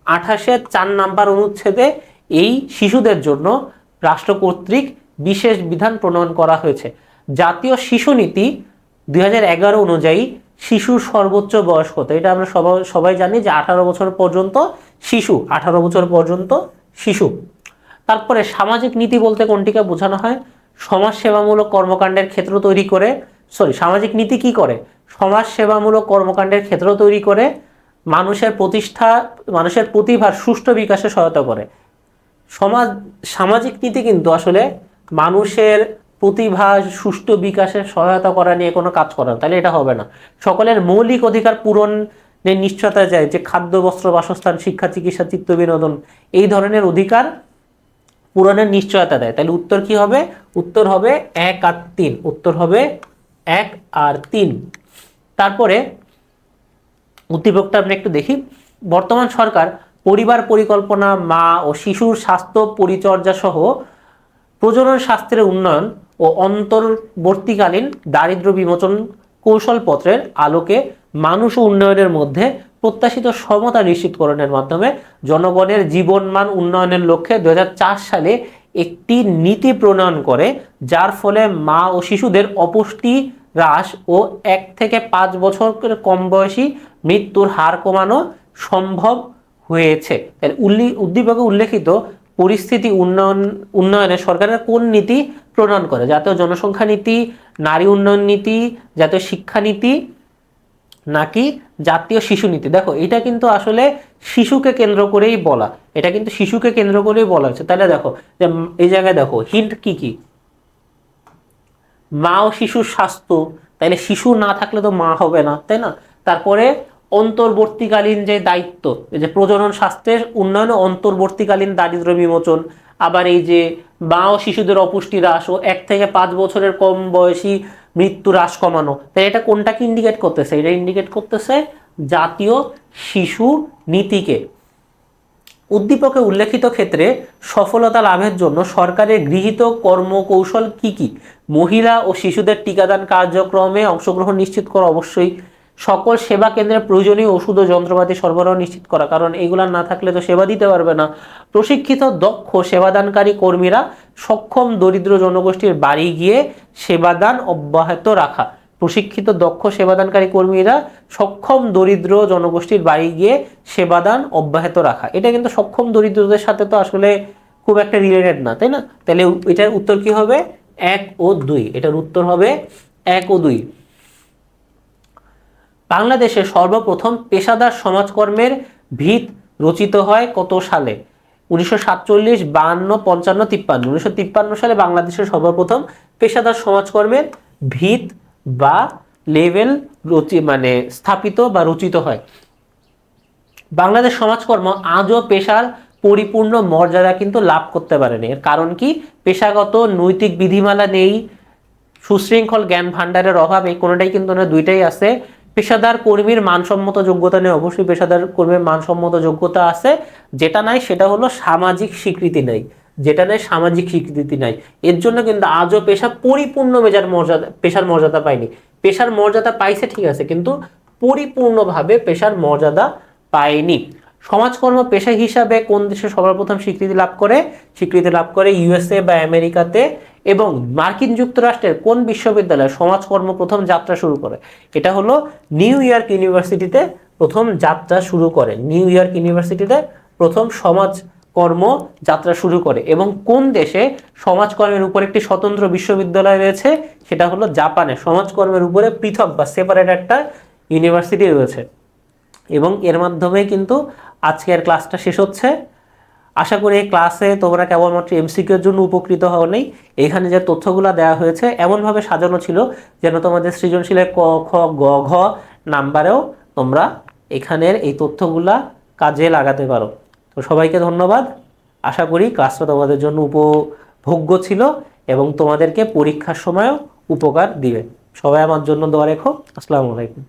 28-4 নম্বর অনুচ্ছেদে এই শিশুদের জন্য রাষ্ট্র কর্তৃক বিশেষ বিধান প্রণয়ন করা হয়েছে। জাতীয় শিশু নীতি 2011 অনুযায়ী শিশুর সর্বোচ্চ বয়স কত? এটা আমরা সবাই জানি যে 18 বছর পর্যন্ত শিশু, 18 বছর পর্যন্ত শিশু। তারপরে সামাজিক নীতি বলতে কোনটিকে বোঝানো হয়? সমাজ সেবামূলক কর্মকাণ্ডের ক্ষেত্র তৈরি করে, সামাজিক নীতি কি করে? সমাজ সেবামূলক কর্মকাণ্ডের ক্ষেত্র তৈরি করে মানুষের মানুষের প্রতিভার সুষ্ঠু বিকাশে সহায়তা করে। সামাজিক নীতি কিন্তু আসলে মানুষের প্রতিভা সুষ্ঠু বিকাশের সহায়তা করা নিয়ে কোনো কাজ করে না, তাহলে এটা হবে না। সকলের মৌলিক অধিকার পূরণের নিশ্চয়তা যায়, যে খাদ্য, বস্ত্র, বাসস্থান, শিক্ষা, চিকিৎসা, চিত্ত বিনোদন, এই ধরনের অধিকার পূরণের নিশ্চয়তা দেয়। তাহলে উত্তর কি হবে? উত্তর হবে 1 আর 3। উত্তর হবে 1 আর 3। তারপরে উদ্দীপকটা আমরা একটু দেখি। বর্তমান সরকার পরিবার পরিকল্পনা, মা ও শিশুর স্বাস্থ্য পরিচর্যা সহ প্রজনন স্বাস্থ্যের উন্নয়ন ও অন্তর্বর্তীকালীন দারিদ্র্য বিমোচন কৌশলপত্রের আলোকে মানুষ ও উন্নয়নের মধ্যে প্রত্যাশিত সমতা নিশ্চিতকরণের মাধ্যমে জনগণের জীবনমান উন্নয়নের লক্ষ্যে 2004 সালে একটি নীতি প্রণয়ন করে, যার ফলে মা ও শিশুদের অপুষ্টি হ্রাস ও 1 থেকে 5 বছরের কম বয়সী মৃত্যুর হার কমানো সম্ভব হয়েছে। উদ্দীপকে উল্লেখিত পরিস্থিতি উন্নয়নে সরকারের কোন নীতি প্রণয়ন করে? জাতীয় জনসংখ্যা নীতি, নারী উন্নয়ন নীতি, জাতীয় শিক্ষা নীতি, নাকি জাতীয় শিশু নীতি? দেখো এটা কিন্তু আসলে শিশুকে কেন্দ্র করেই বলা, এটা কিন্তু শিশুকে কেন্দ্র করেই বলা হচ্ছে। তাহলে দেখো যে এই জায়গায় দেখো হিন্ট কি কি, মা ও শিশুর স্বাস্থ্য, তাইলে শিশু না থাকলে তো মা হবে না, তাই না? তারপরে অন্তর্বর্তীকালীন যে দায়িত্ব, এই যে প্রজনন স্বাস্থ্যের উন্নয়ন ও অন্তর্বর্তীকালীন দারিদ্র্য বিমোচন, আবার এই যে মা ও শিশুদের অপুষ্টি হ্রাস ও 1 থেকে 5 বছরের কম বয়সী মৃত্যু হ্রাস কমানো, তাই এটা কোনটাকে ইন্ডিকেট করতেছে? এটা ইন্ডিকেট করতেছে জাতীয় শিশু নীতিকে। উদ্দীপকে উল্লেখিত ক্ষেত্রে সফলতা লাভের জন্য সরকারের গৃহীত কর্মকৌশল কি কি? মহিলা ও শিশুদের টিকাদান কার্যক্রমে অংশগ্রহণ নিশ্চিত করা, অবশ্যই। সকল সেবা কেন্দ্রে প্রয়োজনীয় ওষুধ ও যন্ত্রপাতি সরবরাহ নিশ্চিত করা, কারণ এগুলা না থাকলে তো সেবা দিতে পারবে না। প্রশিক্ষিত দক্ষ সেবাদানকারী কর্মীরা সক্ষম দরিদ্র জনগোষ্ঠীর বাড়ি গিয়ে সেবাদান অব্যাহত রাখা। প্রশিক্ষিত দক্ষ সেবাদানকারী কর্মীরা সক্ষম দরিদ্র জনগোষ্ঠীর বাড়ি গিয়ে সেবাদান অব্যাহত রাখা। এটা কিন্তু সক্ষম দরিদ্রদের সাথে তো আসলে খুব একটা রিলেটেড না, তাই না? তাহলে এটার উত্তর কি হবে? 1 ও 2। এটার উত্তর হবে 1 ও 2। বাংলাদেশে সর্বপ্রথম পেশাদার সমাজকর্মের ভিত রচিত হয় কত সালে? 1947, 52, 55, 53। 1953 সালে বাংলাদেশের সর্বপ্রথম পেশাদার সমাজকর্মের ভিত বা লেভেল স্থাপিত বা রচিত হয়। বাংলাদেশ সমাজকর্ম আজও পেশার পরিপূর্ণ মর্যাদা কিন্তু লাভ করতে পারেনি। এর কারণ কি? পেশাগত নৈতিক বিধিমালা নেই, সুশৃঙ্খল জ্ঞান ভান্ডারের অভাব, এই কোনোটাই কিন্তু না, দুইটাই আছে। পেশাদার কর্মীর মানসম্মত যোগ্যতা নেই, অবশ্যই পেশাদার কর্মীর মানসম্মত যোগ্যতা আছে। যেটা নাই সেটা হলো সামাজিক স্বীকৃতি নাই, যেটা নাই সামাজিক স্বীকৃতি নাই। এর জন্য কিন্তু আজও পেশা পরিপূর্ণ পেশার মর্যাদা পায়নি। পেশার মর্যাদা পাইছে ঠিক আছে, কিন্তু পরিপূর্ণভাবে পেশার মর্যাদা পায়নি। সমাজকর্ম পেশা হিসাবে কোন দেশে সর্বপ্রথম স্বীকৃতি লাভ করে? স্বীকৃতি লাভ করে ইউএসএ বা আমেরিকাতে। এবং মার্কিন যুক্তরাষ্ট্রের কোন বিশ্ববিদ্যালয়ে সমাজকর্ম প্রথম যাত্রা শুরু করে? এটা হলো নিউ ইয়র্ক ইউনিভার্সিটিতে প্রথম যাত্রা শুরু করে। নিউ ইয়র্ক ইউনিভার্সিটিতে প্রথম সমাজকর্ম যাত্রা শুরু করে। এবং কোন দেশে সমাজকর্মের উপর একটি স্বতন্ত্র বিশ্ববিদ্যালয় রয়েছে? সেটা হলো জাপানে। সমাজকর্মের উপরে পৃথক বা সেপারেট একটা ইউনিভার্সিটি রয়েছে। এবং এর মাধ্যমে কিন্তু আজকের ক্লাসটা শেষ হচ্ছে। আশা করি এই ক্লাসে তোমরা কেবলমাত্র এমসিকিউর জন্য উপকৃত হও নাই। এখানে যে তথ্যগুলো দেওয়া হয়েছে এমনভাবে সাজানো ছিল যেন তোমাদের সৃজনশীলের ক, খ, গ, ঘ নাম্বারেও তোমরা এখানের এই তথ্যগুলা কাজে লাগাতে পারো। তো সবাইকে ধন্যবাদ। আশা করি ক্লাসটা তোমাদের জন্য উপভোগ্য ছিল এবং তোমাদেরকে পরীক্ষার সময়ও উপকার দিবে। সবাই আমার জন্য দোয়া রেখো। আসসালামু আলাইকুম।